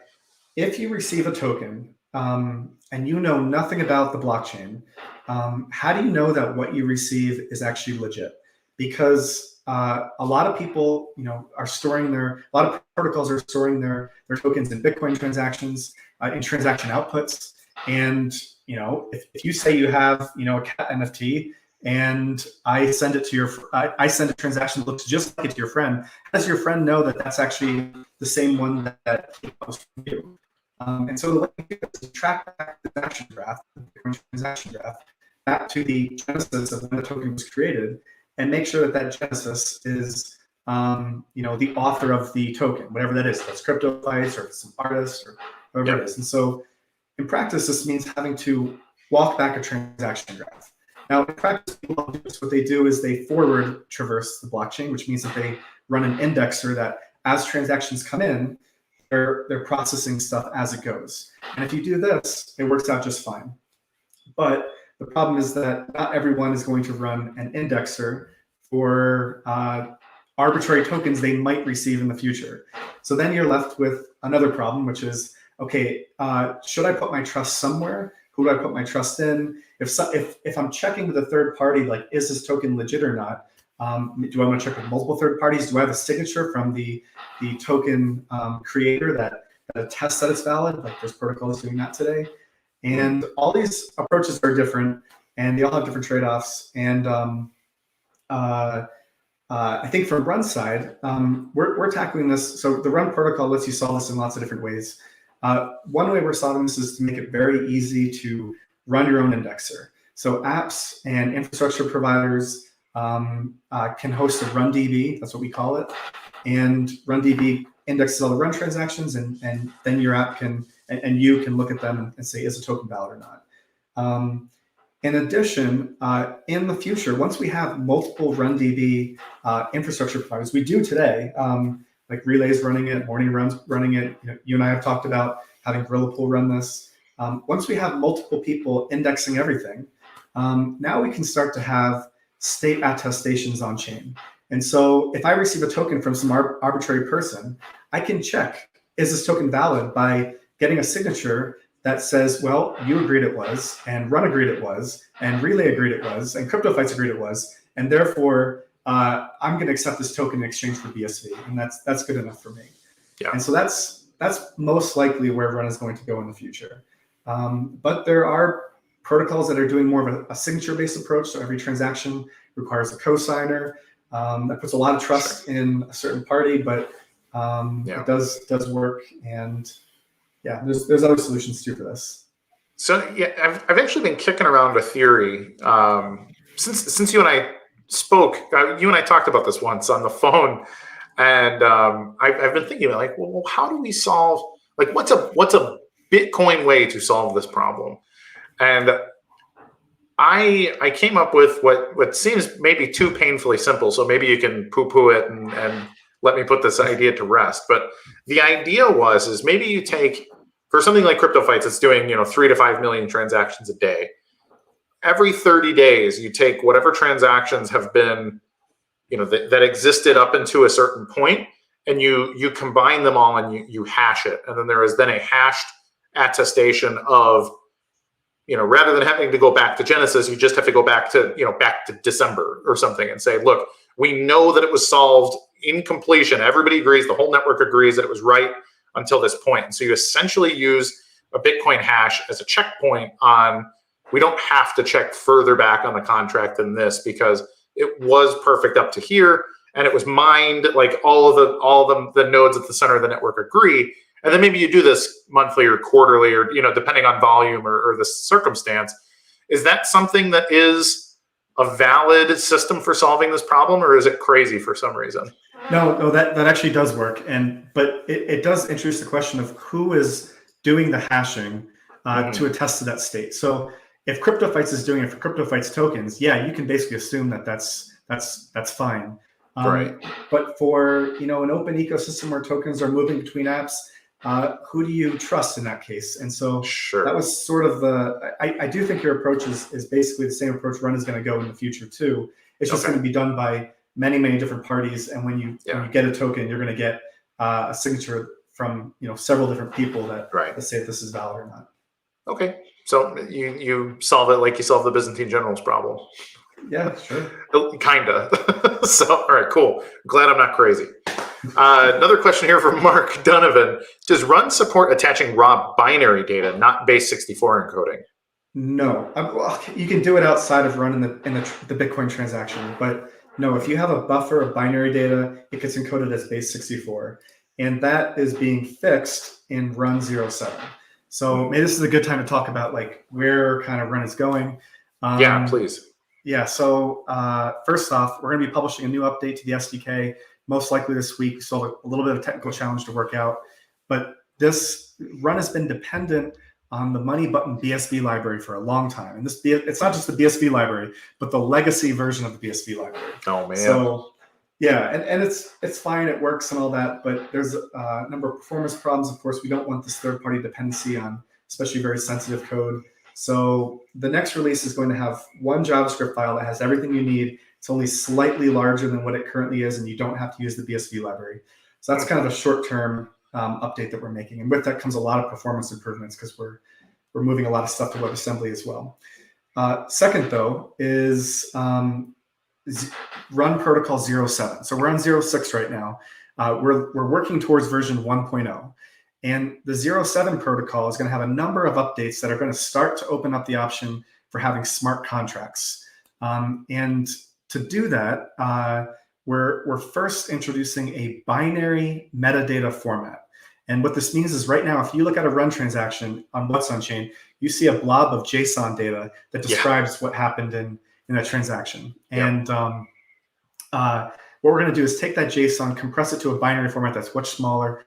if you receive a token and you know nothing about the blockchain, how do you know that what you receive is actually legit? Because a lot of people, are storing a lot of protocols are storing their tokens in Bitcoin transactions, in transaction outputs. And, if you say you have, a cat NFT, and I send it to I send a transaction that looks just like it to your friend, how does your friend know that that's actually the same one that he posted from you? And so the way you do this is track back the transaction graph back to the genesis of when the token was created, and make sure that genesis is, the author of the token, whatever that is. If it's CryptoFights or if it's some artist or whoever it is. And so in practice, this means having to walk back a transaction graph. Now, in practice, people don't do this. What they do is they forward traverse the blockchain, which means that they run an indexer that as transactions come in, they're processing stuff as it goes. And if you do this, it works out just fine. But the problem is that not everyone is going to run an indexer for arbitrary tokens they might receive in the future. So then you're left with another problem, which is, okay, should I put my trust somewhere? Who do I put my trust in? If I'm checking with a third party, like, is this token legit or not? Do I want to check with multiple third parties? Do I have a signature from the token creator that attests that it's valid? Like, there's protocols doing that today. And all these approaches are different, and they all have different trade-offs. And I think from Run's side, we're tackling this. So the Run protocol lets you solve this in lots of different ways. One way we're solving this is to make it very easy to run your own indexer. So apps and infrastructure providers can host a RunDB, that's what we call it. And RunDB indexes all the run transactions, and then your app can, and you can look at them and say, is a token valid or not? In addition, in the future, once we have multiple RunDB infrastructure providers, we do today, like Relay's running it, Morning Run's running it. You and I have talked about having Gorilla Pool run this. Once we have multiple people indexing everything, now we can start to have state attestations on chain. And so if I receive a token from some arbitrary person, I can check, is this token valid, by getting a signature that says, well, you agreed it was, and Run agreed it was, and Relay agreed it was, and CryptoFights agreed it was, and therefore I'm going to accept this token in exchange for BSV, and that's good enough for me. Yeah. And so that's most likely where Run is going to go in the future. But there are protocols that are doing more of a signature-based approach, so every transaction requires a cosigner. That puts a lot of trust in a certain party, but it does work, and yeah, there's other solutions too for this. So yeah, I've actually been kicking around a theory since you and I spoke. You and I talked about this once on the phone, and I've been thinking, like, well, how do we solve? Like, what's a Bitcoin way to solve this problem? And I came up with what seems maybe too painfully simple. So maybe you can poo-poo it and let me put this idea to rest. But the idea is maybe you take, for something like CryptoFights, it's doing 3 to 5 million transactions a day. Every 30 days, you take whatever transactions have been, that existed up into a certain point, and you combine them all and you hash it. And then there is then a hashed attestation of, rather than having to go back to Genesis, you just have to go back to December or something and say, look, we know that it was solved in completion. Everybody agrees, the whole network agrees that it was right until this point. And so you essentially use a Bitcoin hash as a checkpoint on, we don't have to check further back on the contract than this because it was perfect up to here, and it was mined, like all of the nodes at the center of the network agree. And then maybe you do this monthly or quarterly, or depending on volume or the circumstance. Is that something that is a valid system for solving this problem, or is it crazy for some reason? No, that actually does work, but it does introduce the question of who is doing the hashing to attest to that state. So if CryptoFights is doing it for CryptoFights tokens, yeah, you can basically assume that that's fine. Right. But for an open ecosystem where tokens are moving between apps, who do you trust in that case? And so Sure. that was sort of I do think your approach is basically the same approach Run is going to go in the future too. It's just going to be done by many different parties, and when you get a token, you're going to get a signature from several different people that say if this is valid or not. Okay, so you solve it like you solve the Byzantine generals problem. Yeah, sure. Kinda. So, all right, cool. Glad I'm not crazy. Another question here from Mark Donovan. Does Run support attaching raw binary data, not base 64 encoding? No. Well, you can do it outside of Run in the Bitcoin transaction, but no, if you have a buffer of binary data, it gets encoded as base 64. And that is being fixed in Run 07. So maybe this is a good time to talk about like where kind of Run is going. Yeah, please. Yeah, so first off, we're going to be publishing a new update to the SDK, most likely this week. So a little bit of a technical challenge to work out. But this Run has been dependent on the Money Button BSV library for a long time. And it's not just the BSV library, but the legacy version of the BSV library. Oh, man. So yeah, and it's fine, it works and all that, but there's a number of performance problems. Of course, we don't want this third-party dependency on especially very sensitive code. So the next release is going to have one JavaScript file that has everything you need. It's only slightly larger than what it currently is, and you don't have to use the BSV library. So that's kind of a short-term update that we're making. And with that comes a lot of performance improvements because we're moving a lot of stuff to WebAssembly as well. Second, though, is Run Protocol 07. So we're on 06 right now. We're working towards version 1.0. And the 07 protocol is going to have a number of updates that are going to start to open up the option for having smart contracts. And to do that, we're first introducing a binary metadata format. And what this means is right now, if you look at a Run transaction on What's On Chain, you see a blob of JSON data that describes what happened in that transaction. And what we're going to do is take that JSON, compress it to a binary format that's much smaller.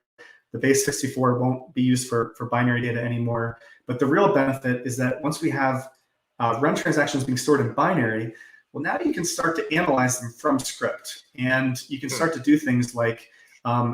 The base 64 won't be used for binary data anymore. But the real benefit is that once we have Run transactions being stored in binary, well, now you can start to analyze them from script. And you can start to do things like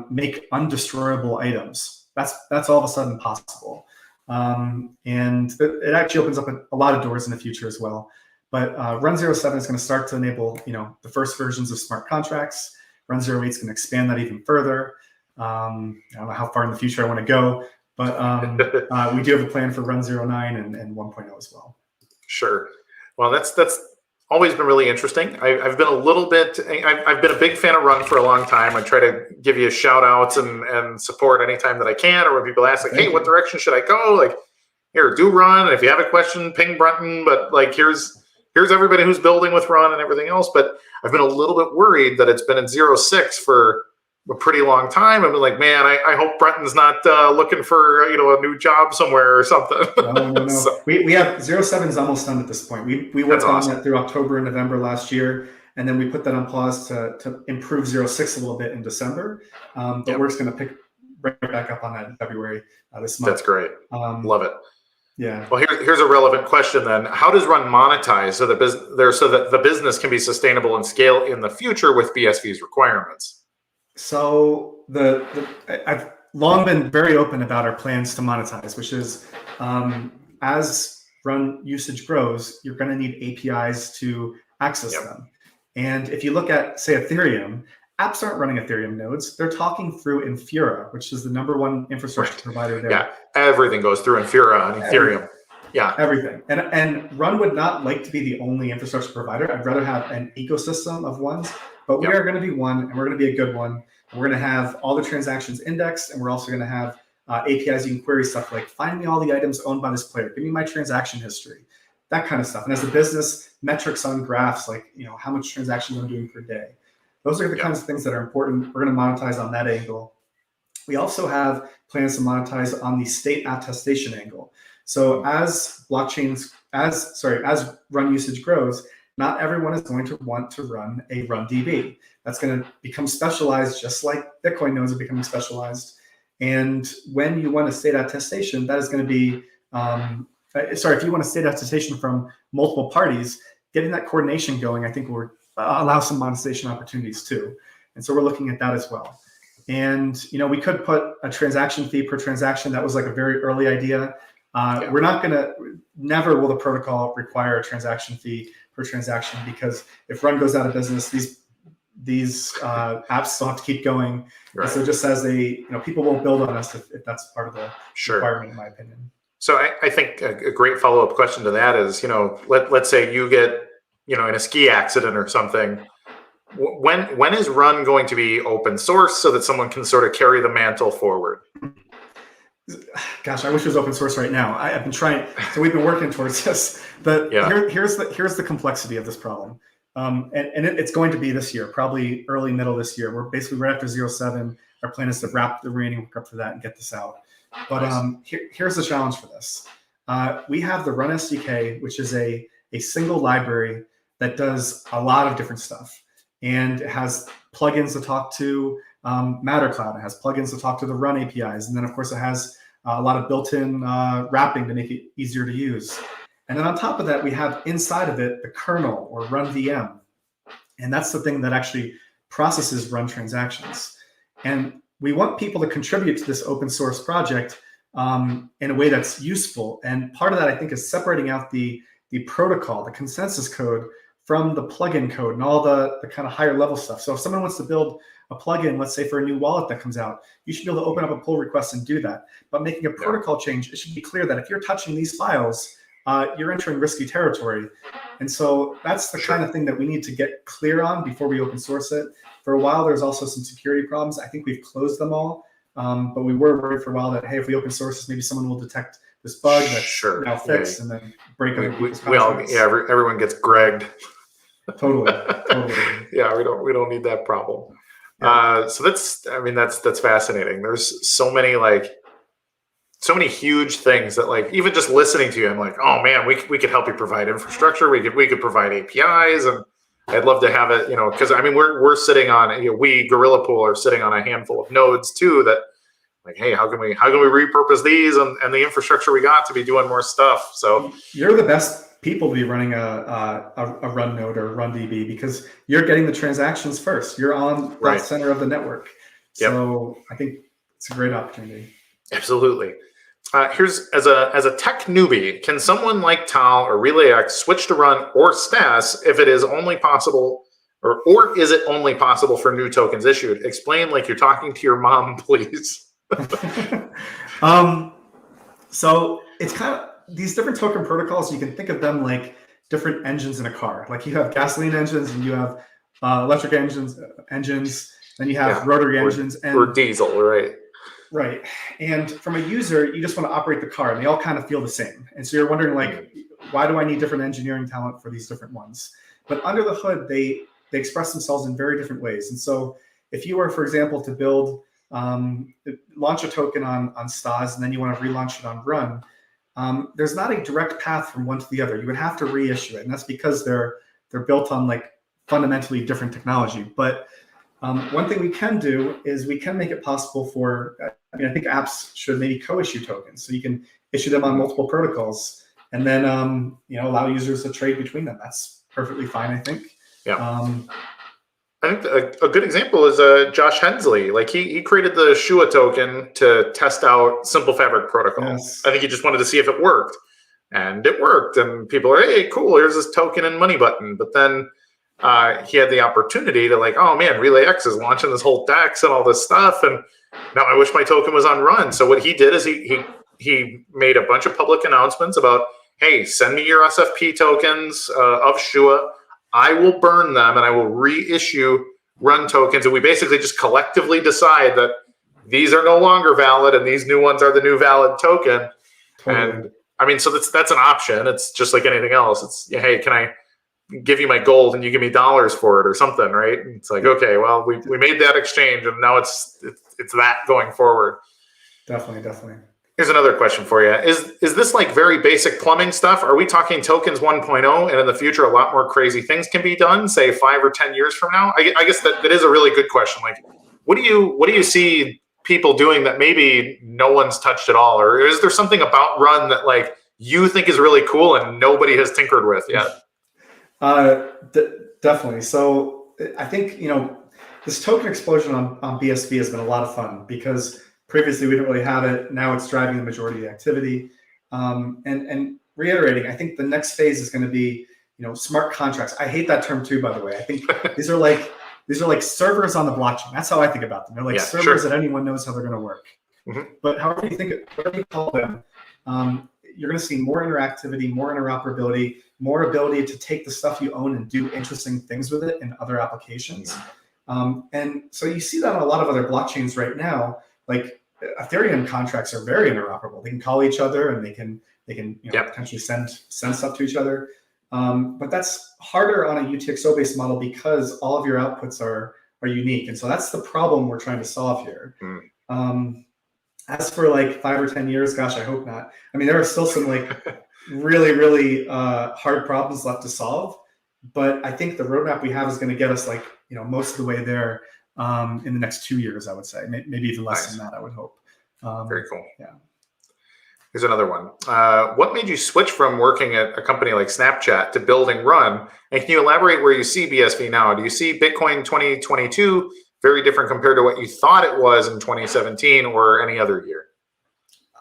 make undestroyable items. That's all of a sudden possible. And it actually opens up a lot of doors in the future as well. But Run 07 is going to start to enable the first versions of smart contracts. Run 08 is going to expand that even further. I don't know how far in the future I want to go, but we do have a plan for Run 09 and 1.0 as well. Sure. Well, that's always been really interesting. I've been I've been a big fan of Run for a long time. I try to give you shout outs and support anytime that I can, or when people ask like, hey, what direction should I go? Like, here, do Run. And if you have a question, ping Brenton, but like, here's everybody who's building with Run and everything else. But I've been a little bit worried that it's been in 06 for a pretty long time. I've been like, man, I hope Brenton's not looking for a new job somewhere or something. No. So, we have 07 is almost done at this point. We worked on that through October and November last year, and then we put that on pause to improve 06 a little bit in December. But we're just going to pick right back up on that in February this month. That's great. Love it. Yeah. Well, here's a relevant question then. How does Run monetize so that the business can be sustainable and scale in the future with BSV's requirements? So I've long been very open about our plans to monetize, which is as Run usage grows, you're going to need APIs to access them. And if you look at, say, Ethereum, apps aren't running Ethereum nodes. They're talking through Infura, which is the #1 infrastructure provider there. Yeah, everything goes through Infura and Ethereum. Yeah, everything. And Run would not like to be the only infrastructure provider. I'd rather have an ecosystem of ones. But we are going to be one, and we're going to be a good one. We're going to have all the transactions indexed, and we're also going to have APIs you can query stuff like, find me all the items owned by this player. Give me my transaction history, that kind of stuff. And as a business, metrics on graphs like how much transactions I'm doing per day. Those are the kinds of things that are important. We're going to monetize on that angle. We also have plans to monetize on the state attestation angle. So as Run usage grows, not everyone is going to want to run a RunDB. That's going to become specialized, just like Bitcoin nodes are becoming specialized. And when you want a state attestation, that is going to be a if you want a state attestation from multiple parties, getting that coordination going, I think will allow some monetization opportunities too. And so we're looking at that as well. And we could put a transaction fee per transaction. That was like a very early idea. We're not going to, never will the protocol require a transaction fee per transaction, because if Run goes out of business, these apps still have to keep going. Right. And so just as people won't build on us if that's part of the requirement, in my opinion. So I think a great follow-up question to that is, let's say you get, in a ski accident or something. When is Run going to be open source so that someone can sort of carry the mantle forward? Gosh, I wish it was open source right now. I've been trying, so we've been working towards this. But here's the complexity of this problem. And it's going to be this year, probably early, middle this year. We're basically right after 0.7. Our plan is to wrap the remaining work up for that and get this out. But here's the challenge for this. We have the Run SDK, which is a single library that does a lot of different stuff. And it has plugins to talk to MatterCloud. It has plugins to talk to the Run APIs. And then, of course, it has a lot of built-in wrapping to make it easier to use. And then on top of that, we have inside of it the kernel, or Run VM. And that's the thing that actually processes Run transactions. And we want people to contribute to this open source project in a way that's useful. And part of that, I think, is separating out the protocol, the consensus code, from the plugin code and all the kind of higher level stuff. So if someone wants to build a plugin, let's say for a new wallet that comes out, you should be able to open up a pull request and do that. But making a protocol change, it should be clear that if you're touching these files, you're entering risky territory. And so that's the kind of thing that we need to get clear on before we open source it. For a while, there's also some security problems. I think we've closed them all. But we were worried for a while that, hey, if we open source this, maybe someone will detect this bug that's now fixed and then break other people's contracts. Everyone gets Gregged. Totally. Yeah, we don't need that problem. So that's fascinating. There's so many huge things that, even just listening to you, I'm like, oh man, we could help you provide infrastructure. We could provide APIs, and I'd love to have it, because we're sitting on, we Gorilla Pool are sitting on a handful of nodes too that, hey, how can we repurpose these and the infrastructure we got to be doing more stuff? So you're the best people to be running a Run node or Run DB, because you're getting the transactions first. You're on that center of the network. So I think it's a great opportunity. Absolutely. Here's as a tech newbie, can someone like Tal or RelayX switch to Run or Stas if it is only possible, or is it only possible for new tokens issued? Explain like you're talking to your mom, please. So it's kind of these different token protocols. You can think of them like different engines in a car. Like you have gasoline engines and you have electric engines, then you have rotary engines or diesel, right? Right. And from a user, you just want to operate the car, and they all kind of feel the same. And so you're wondering, why do I need different engineering talent for these different ones? But under the hood, they express themselves in very different ways. And so if you were, for example, to build, launch a token on Stas, and then you want to relaunch it on Run, there's not a direct path from one to the other. You would have to reissue it. And that's because they're built on fundamentally different technology. But one thing we can do is we can make it possible for, I think apps should maybe co-issue tokens. So you can issue them on multiple protocols and then, allow users to trade between them. That's perfectly fine, I think. Yeah. I think a good example is Josh Hensley. He created the Shua token to test out Simple Fabric protocol. Yes. I think he just wanted to see if it worked. And it worked. And people are, hey, cool, here's this token and money button. But then he had the opportunity to oh man, RelayX is launching this whole DEX and all this stuff, and now I wish my token was on Run. So what he did is he made a bunch of public announcements about, hey, send me your SFP tokens of Shua. I will burn them and I will reissue Run tokens, and we basically just collectively decide that these are no longer valid and these new ones are the new valid token. Totally. And so that's an option. It's just like anything else. It's, hey, can I give you my gold and you give me dollars for it or something, right? It's okay, well, we made that exchange and now it's that going forward. Definitely. Here's another question for you. Is this very basic plumbing stuff? Are we talking tokens 1.0 and in the future a lot more crazy things can be done, say 5 or 10 years from now? I guess that is a really good question. What do you see people doing that maybe no one's touched at all? Or is there something about Run that you think is really cool and nobody has tinkered with yet? Definitely. So I think, this token explosion on BSV has been a lot of fun because previously we didn't really have it. Now it's driving the majority of the activity. And reiterating, I think the next phase is going to be, smart contracts. I hate that term too, by the way. I think these are like servers on the blockchain. That's how I think about them. They're like servers that anyone knows how they're going to work. Mm-hmm. But whatever you call them, you're going to see more interactivity, more interoperability, more ability to take the stuff you own and do interesting things with it in other applications. And so you see that on a lot of other blockchains right now. Like Ethereum contracts are very interoperable. They can call each other and they can potentially send stuff to each other. But that's harder on a UTXO-based model because all of your outputs are unique. And so that's the problem we're trying to solve here. As for like 5 or 10 years, gosh, I hope not. I mean, there are still some like really, really hard problems left to solve. But I think the roadmap we have is going to get us like, most of the way there in the next 2 years, I would say. Maybe even less than that, I would hope. Very cool. Yeah. Here's another one. What made you switch from working at a company like Snapchat to building Run? And can you elaborate where you see BSV now? Do you see Bitcoin 2022 very different compared to what you thought it was in 2017 or any other year?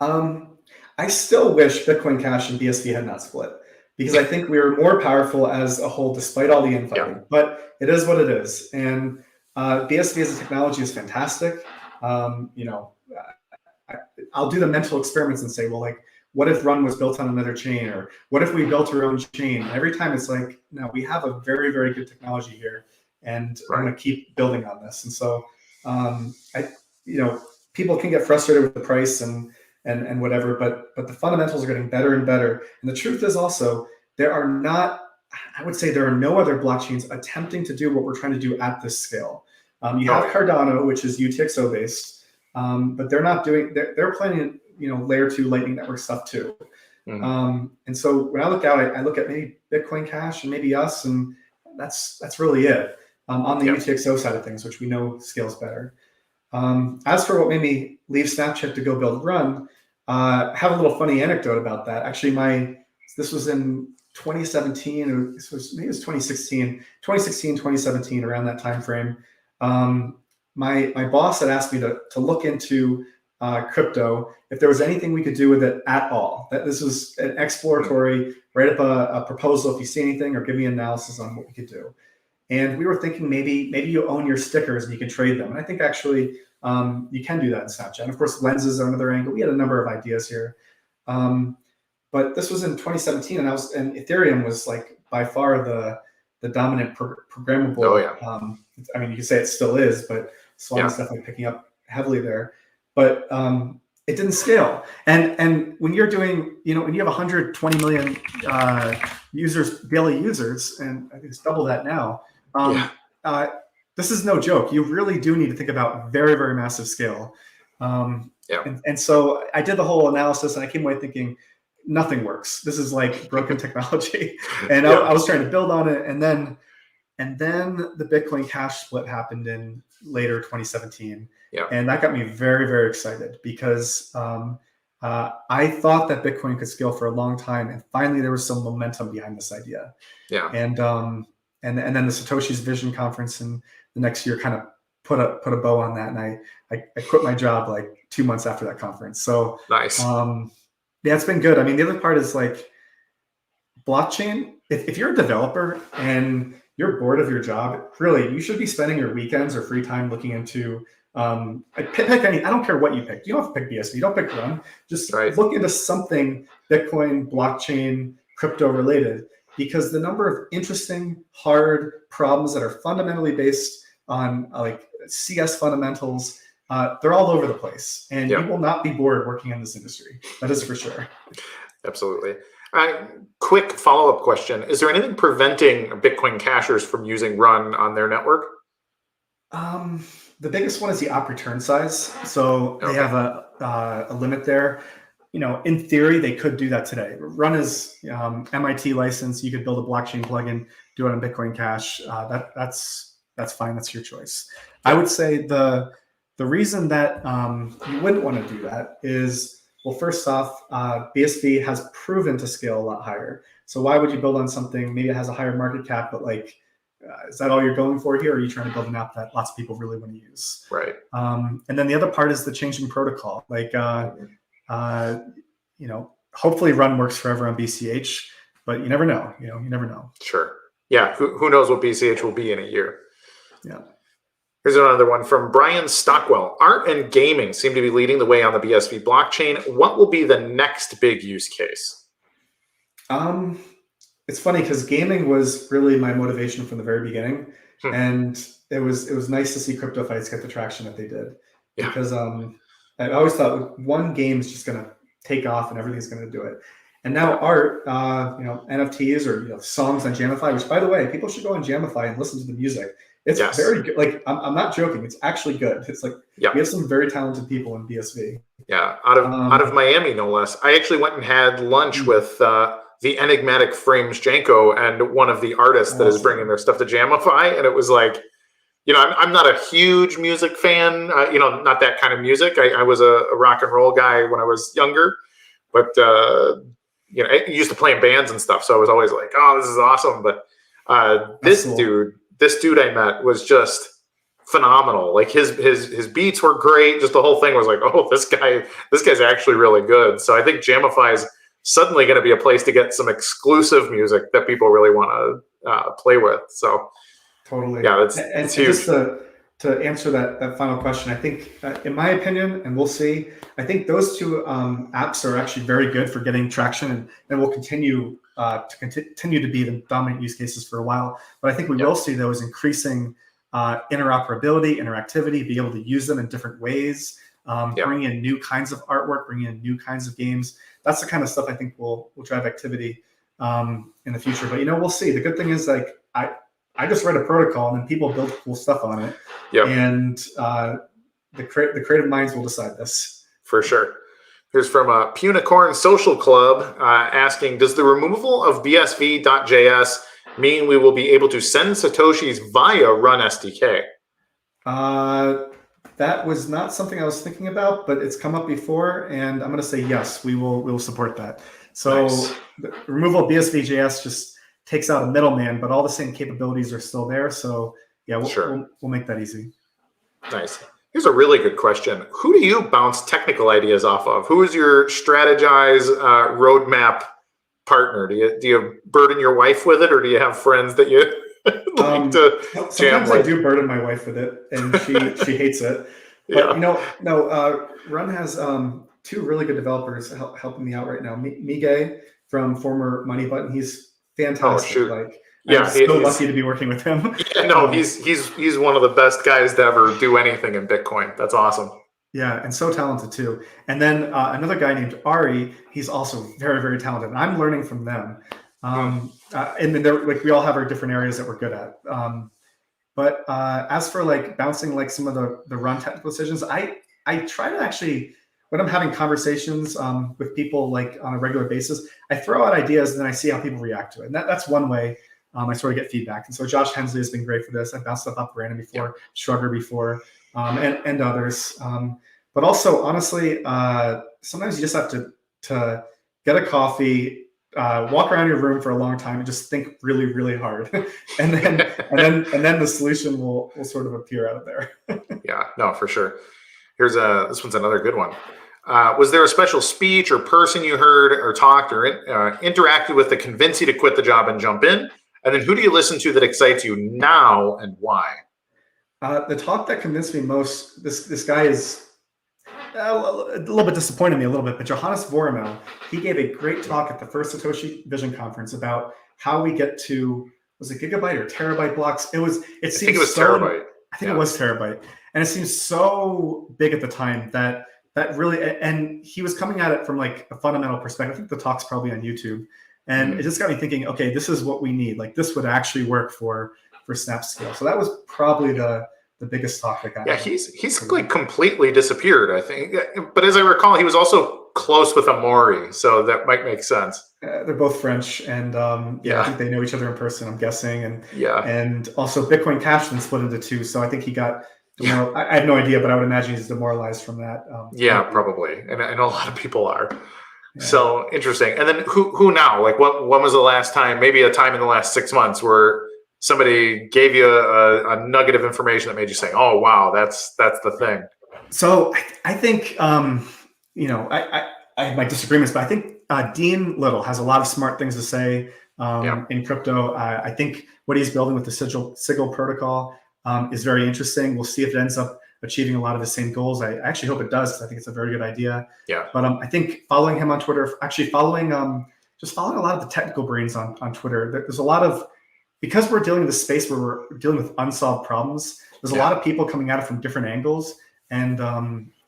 I still wish Bitcoin Cash and BSV had not split because I think we were more powerful as a whole despite all the infighting. Yeah. But it is what it is. And BSV as a technology is fantastic. I'll do the mental experiments and say, well, like, what if Run was built on another chain? Or what if we built our own chain? And every time it's like, no, we have a very, very good technology here. And I'm going to keep building on this. And so, people can get frustrated with the price and whatever, but the fundamentals are getting better and better. And the truth is also, there are no other blockchains attempting to do what we're trying to do at this scale. You have Cardano, which is UTXO based, but they're not doing. They're planning, layer 2 Lightning Network stuff too. And so when I look out, I look at maybe Bitcoin Cash and maybe us, and that's really it. On the UTXO side of things, which we know scales better. As for what made me leave Snapchat to go build Run, I have a little funny anecdote about that. Actually, this was in 2017, or maybe it was 2016, 2017, around that time frame. My boss had asked me to look into crypto, if there was anything we could do with it at all. That this was an exploratory, write up a proposal if you see anything, or give me an analysis on what we could do. And we were thinking maybe you own your stickers and you can trade them. And I think actually you can do that in Snapchat. And of course, lenses are another angle. We had a number of ideas here. But this was in 2017, and Ethereum was like by far the dominant programmable. Oh, yeah. I mean, you can say it still is, but Swan is definitely picking up heavily there. But it didn't scale. And when you're doing, when you have 120 million daily users, and I think it's double that now. This is no joke. You really do need to think about very, very massive scale. And so I did the whole analysis, and I came away thinking nothing works. This is like broken technology. And I was trying to build on it, and then the Bitcoin Cash split happened in later 2017, and that got me very, very excited because I thought that Bitcoin could scale for a long time, and finally there was some momentum behind this idea. And then the Satoshi's Vision Conference in the next year kind of put a bow on that, and I quit my job like 2 months after that conference. So nice. It's been good. I mean, the other part is like blockchain. If you're a developer and you're bored of your job, really, you should be spending your weekends or free time looking into pick any. I don't care what you pick. You don't have to pick BSV. You don't pick Run. Just look into something Bitcoin, blockchain, crypto related, because the number of interesting, hard problems that are fundamentally based on like CS fundamentals, they're all over the place, and you will not be bored working in this industry. That is for sure. Absolutely. Quick follow-up question. Is there anything preventing Bitcoin cashers from using Run on their network? The biggest one is the op return size. So they have a limit there. In theory, they could do that today. Run is MIT license. You could build a blockchain plugin, do it on Bitcoin Cash. That's fine. That's your choice. I would say the reason that you wouldn't want to do that is, Well, first off, BSV has proven to scale a lot higher. So why would you build on something maybe it has a higher market cap, but like, is that all you're going for here? Or are you trying to build an app that lots of people really want to use? Right. And then the other part is the changing protocol. Like, hopefully Run works forever on BCH, but you never know. You never know. Sure. Yeah. Who knows what BCH will be in a year? Yeah. Here's another one from Brian Stockwell. Art and gaming seem to be leading the way on the BSV blockchain. What will be the next big use case? It's funny because gaming was really my motivation from the very beginning, and it was nice to see crypto fights get the traction that they did. Yeah. Because I always thought one game is just going to take off and everything's going to do it. And now art, NFTs or songs on Jamify, which by the way, people should go on Jamify and listen to the music. It's very good. Like I'm not joking. It's actually good. It's like we have some very talented people in BSV. Yeah, out of Miami, no less. I actually went and had lunch with the enigmatic Frames Janko and one of the artists that is bringing their stuff to Jamify, and it was like, I'm not a huge music fan. Not that kind of music. I was a rock and roll guy when I was younger, but I used to play in bands and stuff, so I was always like, oh, this is awesome. But this dude I met was just phenomenal. Like his beats were great. Just the whole thing was like, oh, this guy's actually really good. So I think Jamify is suddenly going to be a place to get some exclusive music that people really want to play with. So totally. Yeah, it's huge. Just to answer that final question, I think, in my opinion, and we'll see, I think those two apps are actually very good for getting traction and will continue to be the dominant use cases for a while. But I think we will see those increasing interoperability, interactivity, be able to use them in different ways, bring in new kinds of artwork, bring in new kinds of games. That's the kind of stuff I think will drive activity in the future. But we'll see. The good thing is, like, I just write a protocol and then people build cool stuff on it. Yep. And the creative minds will decide this. For sure. Here's from Punicorn Social Club asking, does the removal of BSV.js mean we will be able to send Satoshis via Run SDK? That was not something I was thinking about, but it's come up before, and I'm going to say yes, we will support that. So nice. The removal of BSV.js just takes out a middleman, but all the same capabilities are still there. So yeah, we'll make that easy. Nice. Here's a really good question. Who do you bounce technical ideas off of? Who is your strategize roadmap partner? Do you burden your wife with it, or do you have friends that you like to jam sometimes with? I do burden my wife with it, and she hates it. But Run has two really good developers helping me out right now. Miguel from former Money Button, he's fantastic. I'm so lucky to be working with him. Yeah, no, he's one of the best guys to ever do anything in Bitcoin. That's awesome. Yeah, and so talented too. And then another guy named Ari, he's also very, very talented. And I'm learning from them. And then we all have our different areas that we're good at. But as for like bouncing like some of the Run technical decisions, I try to actually, when I'm having conversations with people like on a regular basis, I throw out ideas and then I see how people react to it. And that's one way I sort of get feedback. And so Josh Hensley has been great for this. I've bounced stuff up Brandon before, Shrugger before, and others. But also, honestly, sometimes you just have to get a coffee, walk around your room for a long time and just think really, really hard. and then the solution will sort of appear out of there. Yeah, no, for sure. Here's this one's another good one. Was there a special speech or person you heard or talked or interacted with that convinced you to quit the job and jump in? And then who do you listen to that excites you now and why? The talk that convinced me most, this guy is a little bit disappointed me a little bit, but Johannes Vormel, he gave a great talk at the first Satoshi Vision Conference about how we get to, was it gigabyte or terabyte blocks? I think it was terabyte. I think it was terabyte. And it seems so big at the time that really, and he was coming at it from like a fundamental perspective. I think the talk's probably on YouTube. And it just got me thinking, okay, this is what we need. Like this would actually work for Snap Scale. So that was probably the biggest talk that got. Yeah, he's like completely disappeared, I think. But as I recall, he was also close with Amaury, so that might make sense. They're both French, and I think they know each other in person, I'm guessing. And also Bitcoin Cash then split into two, so I think he got I have no idea, but I would imagine he's demoralized from that. Yeah, probably. And I know a lot of people are. Yeah. So interesting. And then who now? Like when was the last time, maybe a time in the last 6 months where somebody gave you a nugget of information that made you say, oh, wow, that's the thing. So I think, I have my disagreements, but I think Dean Little has a lot of smart things to say in crypto. I think what he's building with the Sigil protocol is very interesting. We'll see if it ends up achieving a lot of the same goals. I actually hope it does, because I think it's a very good idea. Yeah. But I think following him on Twitter, actually following a lot of the technical brains on Twitter, there's a lot of, because we're dealing with a space where we're dealing with unsolved problems, there's a lot of people coming at it from different angles, and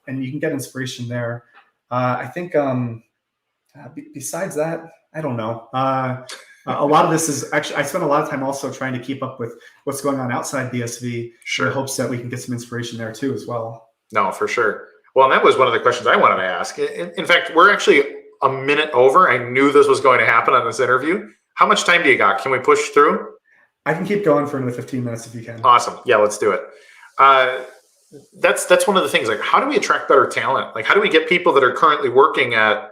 you can get inspiration there. I think besides that, I don't know. A lot of this is actually, I spend a lot of time also trying to keep up with what's going on outside BSV in the hopes that we can get some inspiration there too as well. No, for sure. Well, and that was one of the questions I wanted to ask. In fact, we're actually a minute over. I knew this was going to happen on this interview. How much time do you got? Can we push through? I can keep going for another 15 minutes if you can. Awesome. Yeah, let's do it. That's one of the things. Like, how do we attract better talent? Like, how do we get people that are currently working at,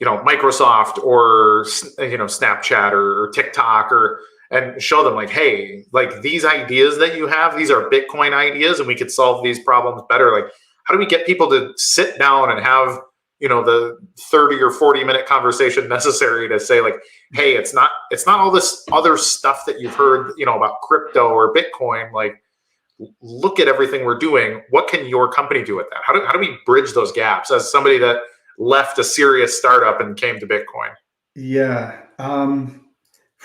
Microsoft or, Snapchat or TikTok and show them like, hey, like these ideas that you have, these are Bitcoin ideas and we could solve these problems better. Like, how do we get people to sit down and have, the 30 or 40-minute conversation necessary to say like, hey, it's not all this other stuff that you've heard, about crypto or Bitcoin. Like, look at everything we're doing. What can your company do with that? How do we bridge those gaps as somebody that left a serious startup and came to Bitcoin? Yeah.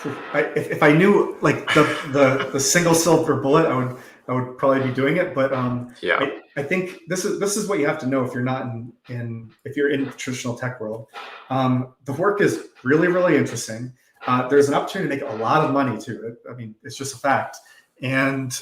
If I knew like the single silver bullet, I would probably be doing it. But I think this is what you have to know if you're not if you're in the traditional tech world. The work is really, really interesting. There's an opportunity to make a lot of money too. I mean, it's just a fact. And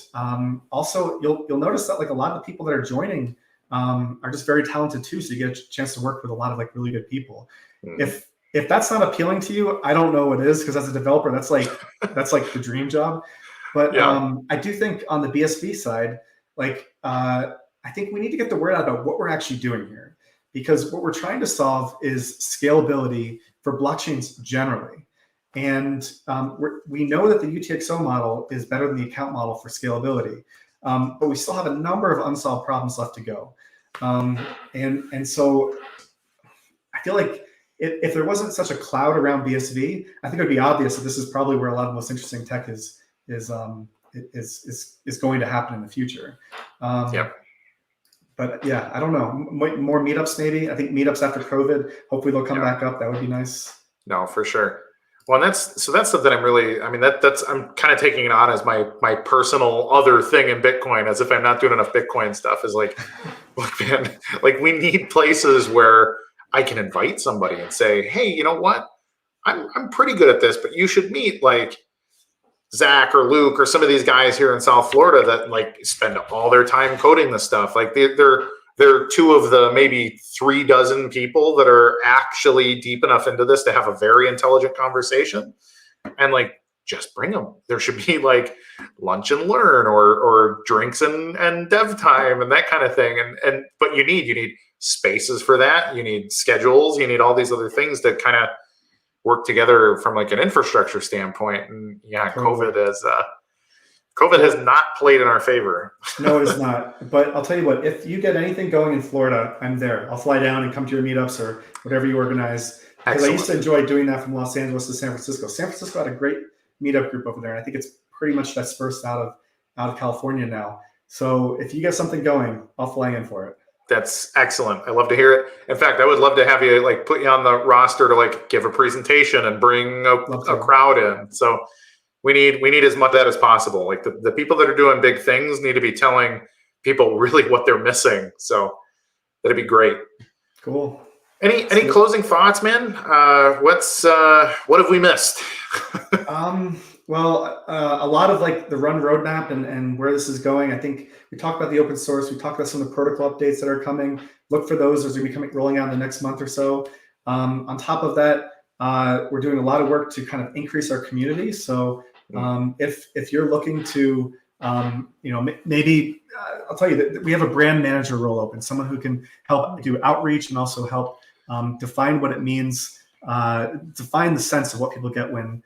also, you'll notice that like a lot of the people that are joining are just very talented too. So you get a chance to work with a lot of like really good people. If that's not appealing to you, I don't know what is, because as a developer, that's like the dream job. But I do think on the BSV side, like I think we need to get the word out about what we're actually doing here, because what we're trying to solve is scalability for blockchains generally. And we know that the UTXO model is better than the account model for scalability, but we still have a number of unsolved problems left to go. And so I feel like if there wasn't such a cloud around BSV, I think it would be obvious that this is probably where a lot of the most interesting tech is going to happen in the future. But yeah, I don't know. More meetups maybe. I think meetups after COVID, hopefully they'll come back up. That would be nice. No, for sure. Well, that's something I'm really, I'm kind of taking it on as my personal other thing in Bitcoin, as if I'm not doing enough Bitcoin stuff, is like, look, man, like we need places where I can invite somebody and say, hey, you know what? I'm pretty good at this, but you should meet like Zach or Luke or some of these guys here in South Florida that like spend all their time coding this stuff. Like they're two of the maybe 3 dozen people that are actually deep enough into this to have a very intelligent conversation, and like just bring them. There should be like lunch and learn or drinks and dev time and that kind of thing. But you need spaces for that. You need schedules. You need all these other things to kind of work together from like an infrastructure standpoint. And yeah, COVID has not played in our favor. No, it is not. But I'll tell you what, if you get anything going in Florida, I'm there. I'll fly down and come to your meetups or whatever you organize. Because I used to enjoy doing that from Los Angeles to San Francisco. San Francisco had a great meetup group over there. And I think it's pretty much dispersed out of California now. So if you get something going, I'll fly in for it. That's excellent. I love to hear it. In fact, I would love to have you like put you on the roster to like give a presentation and bring a crowd in. So we need as much of that as possible. Like the people that are doing big things need to be telling people really what they're missing. So that'd be great. Cool. Any closing thoughts, man? What have we missed? Well, a lot of like the run roadmap and where this is going. I think we talked about the open source. We talked about some of the protocol updates that are coming. Look for those as we rolling out in the next month or so. On top of that, we're doing a lot of work to kind of increase our community. So if you're looking to Maybe I'll tell you that we have a brand manager role open, someone who can help do outreach and also help define what it means, define the sense of what people get when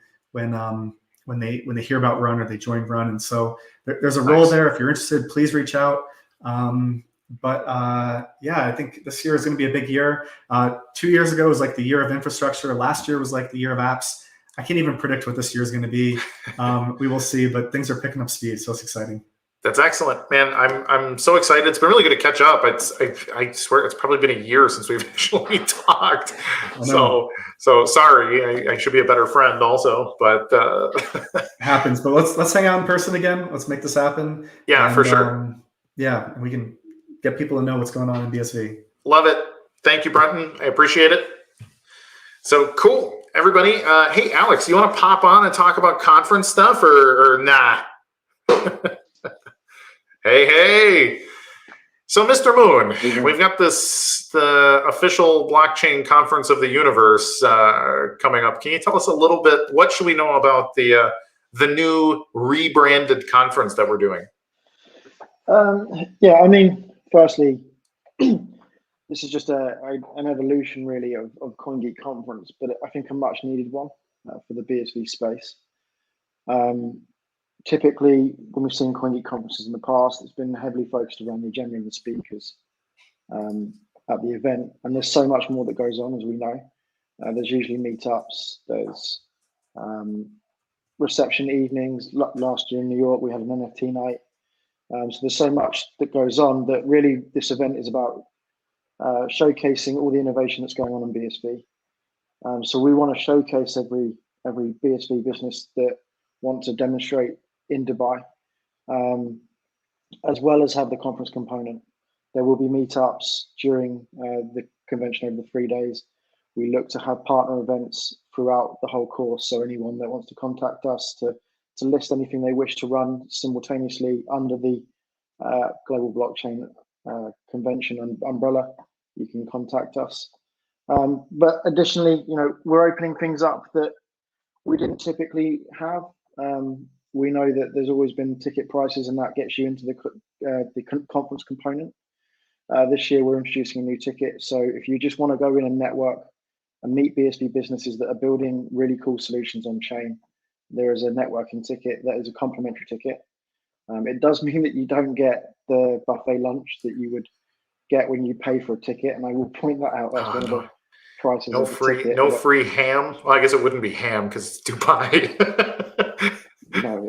they hear about Run or they join Run. And so there's a role there. If you're interested, please reach out. I think this year is going to be a big year. 2 years ago was like the year of infrastructure. Last year was like the year of apps. I can't even predict what this year is going to be. We will see, but things are picking up speed, so it's exciting. That's excellent, man. I'm so excited. It's been really good to catch up. I swear it's probably been a year since we've actually talked. So sorry. I should be a better friend also, but it happens. But let's hang out in person again. Let's make this happen. Yeah, for sure. And we can get people to know what's going on in BSV. Love it. Thank you, Brenton. I appreciate it. So cool, everybody. Hey, Alex, you want to pop on and talk about conference stuff or nah? Hey. So, Mr. Moon, we've got the official blockchain conference of the universe coming up. Can you tell us a little bit? What should we know about the new rebranded conference that we're doing? Firstly, this is just an evolution really of CoinGeek conference, but I think a much needed one for the BSV space. Typically, when we've seen CoinGeek conferences in the past, it's been heavily focused around the agenda and the speakers at the event. And there's so much more that goes on, as we know. There's usually meetups, there's reception evenings. Last year in New York, we had an NFT night. So there's so much that goes on that really this event is about showcasing all the innovation that's going on in BSV. So we want to showcase every BSV business that want to demonstrate in Dubai, as well as have the conference component. There will be meetups during the convention over the 3 days. We look to have partner events throughout the whole course. So anyone that wants to contact us to list anything they wish to run simultaneously under the Global Blockchain Convention umbrella, you can contact us. But additionally, we're opening things up that we didn't typically have. We know that there's always been ticket prices, and that gets you into the conference component. This year, we're introducing a new ticket. So if you just want to go in and network and meet BSV businesses that are building really cool solutions on chain, there is a networking ticket that is a complimentary ticket. It does mean that you don't get the buffet lunch that you would get when you pay for a ticket, and I will point that out. That's one of the prices. No free ham. Well, I guess it wouldn't be ham because it's Dubai. No,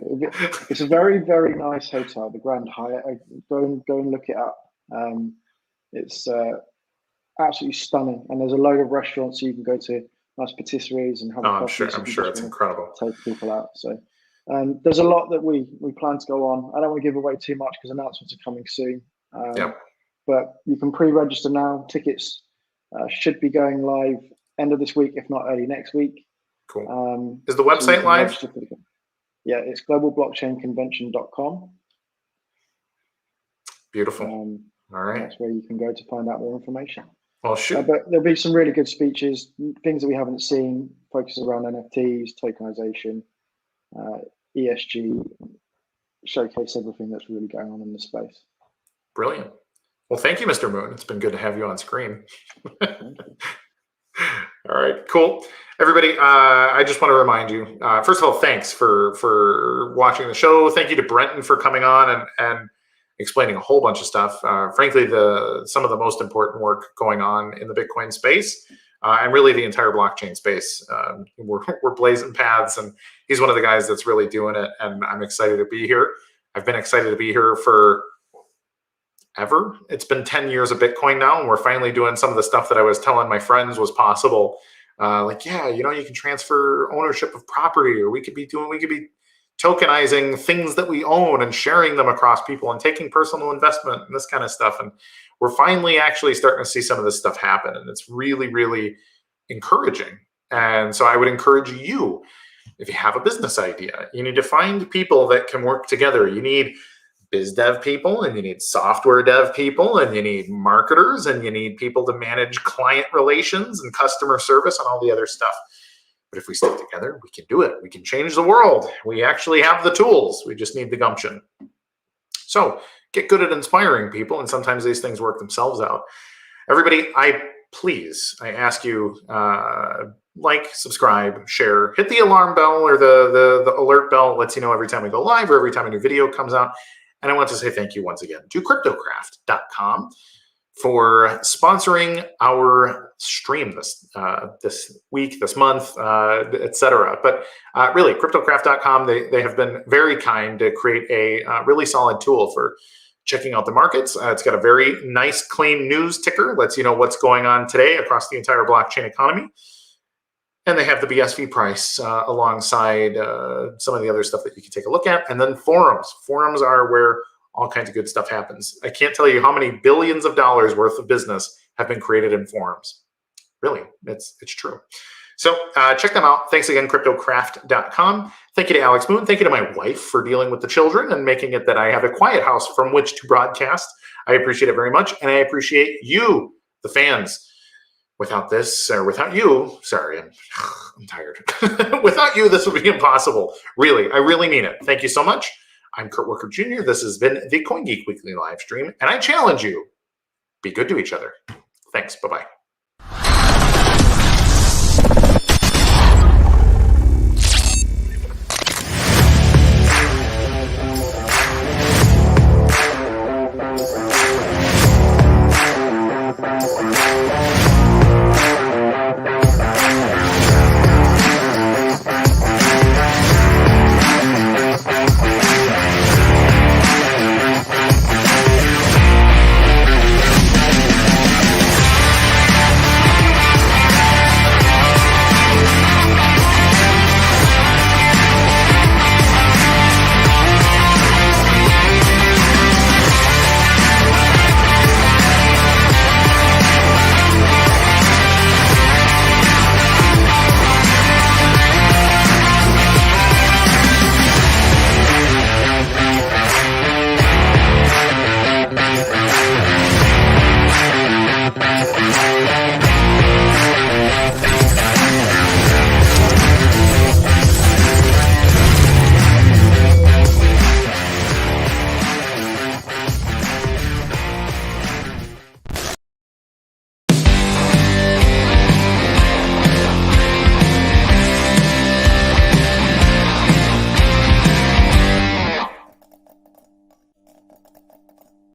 it's a very, very nice hotel, the Grand Hyatt. Go and look it up. It's absolutely stunning, and there's a load of restaurants so you can go to, nice patisseries and have a coffee. I'm sure it's incredible. Take people out. So there's a lot that we plan to go on. I don't want to give away too much because announcements are coming soon. But you can pre-register now. Tickets should be going live end of this week, if not early next week. Cool. Is the website live? Yeah, it's globalblockchainconvention.com. Beautiful. All right. That's where you can go to find out more information. Well, shoot. But there'll be some really good speeches, things that we haven't seen, focuses around NFTs, tokenization, ESG, showcase everything that's really going on in the space. Brilliant. Well, thank you, Mr. Moon. It's been good to have you on screen. All right, cool. Everybody, I just want to remind you, first of all, thanks for watching the show. Thank you to Brenton for coming on and explaining a whole bunch of stuff. Frankly, some of the most important work going on in the Bitcoin space and really the entire blockchain space. We're blazing paths, and he's one of the guys that's really doing it, and I'm excited to be here. I've been excited to be here for ever. It's been 10 years of Bitcoin now, and we're finally doing some of the stuff that I was telling my friends was possible. You can transfer ownership of property, or we could be tokenizing things that we own and sharing them across people and taking personal investment and this kind of stuff. And we're finally actually starting to see some of this stuff happen. And it's really, really encouraging. And so I would encourage you, if you have a business idea, you need to find people that can work together. You need biz dev people, and you need software dev people, and you need marketers, and you need people to manage client relations and customer service and all the other stuff. But if we stick together, we can do it. We can change the world. We actually have the tools. We just need the gumption. So get good at inspiring people, and sometimes these things work themselves out. Everybody, I ask you, like, subscribe, share, hit the alarm bell or the alert bell. It lets you know every time we go live or every time a new video comes out. And I want to say thank you once again to cryptocraft.com for sponsoring our stream this week, this month, etc. But really, cryptocraft.com, they have been very kind to create a really solid tool for checking out the markets. It's got a very nice, clean news ticker, lets you know what's going on today across the entire blockchain economy. And they have the BSV price alongside some of the other stuff that you can take a look at. And then forums. Forums are where all kinds of good stuff happens. I can't tell you how many billions of dollars worth of business have been created in forums. Really, it's true. So check them out. Thanks again, cryptocraft.com. Thank you to Alex Moon. Thank you to my wife for dealing with the children and making it that I have a quiet house from which to broadcast. I appreciate it very much. And I appreciate you, the fans. Without this, or without you, sorry, I'm tired. Without you, this would be impossible. Really, I really mean it. Thank you so much. I'm Kurt Wuckert Jr. This has been the CoinGeek Weekly Livestream, and I challenge you, be good to each other. Thanks. Bye-bye.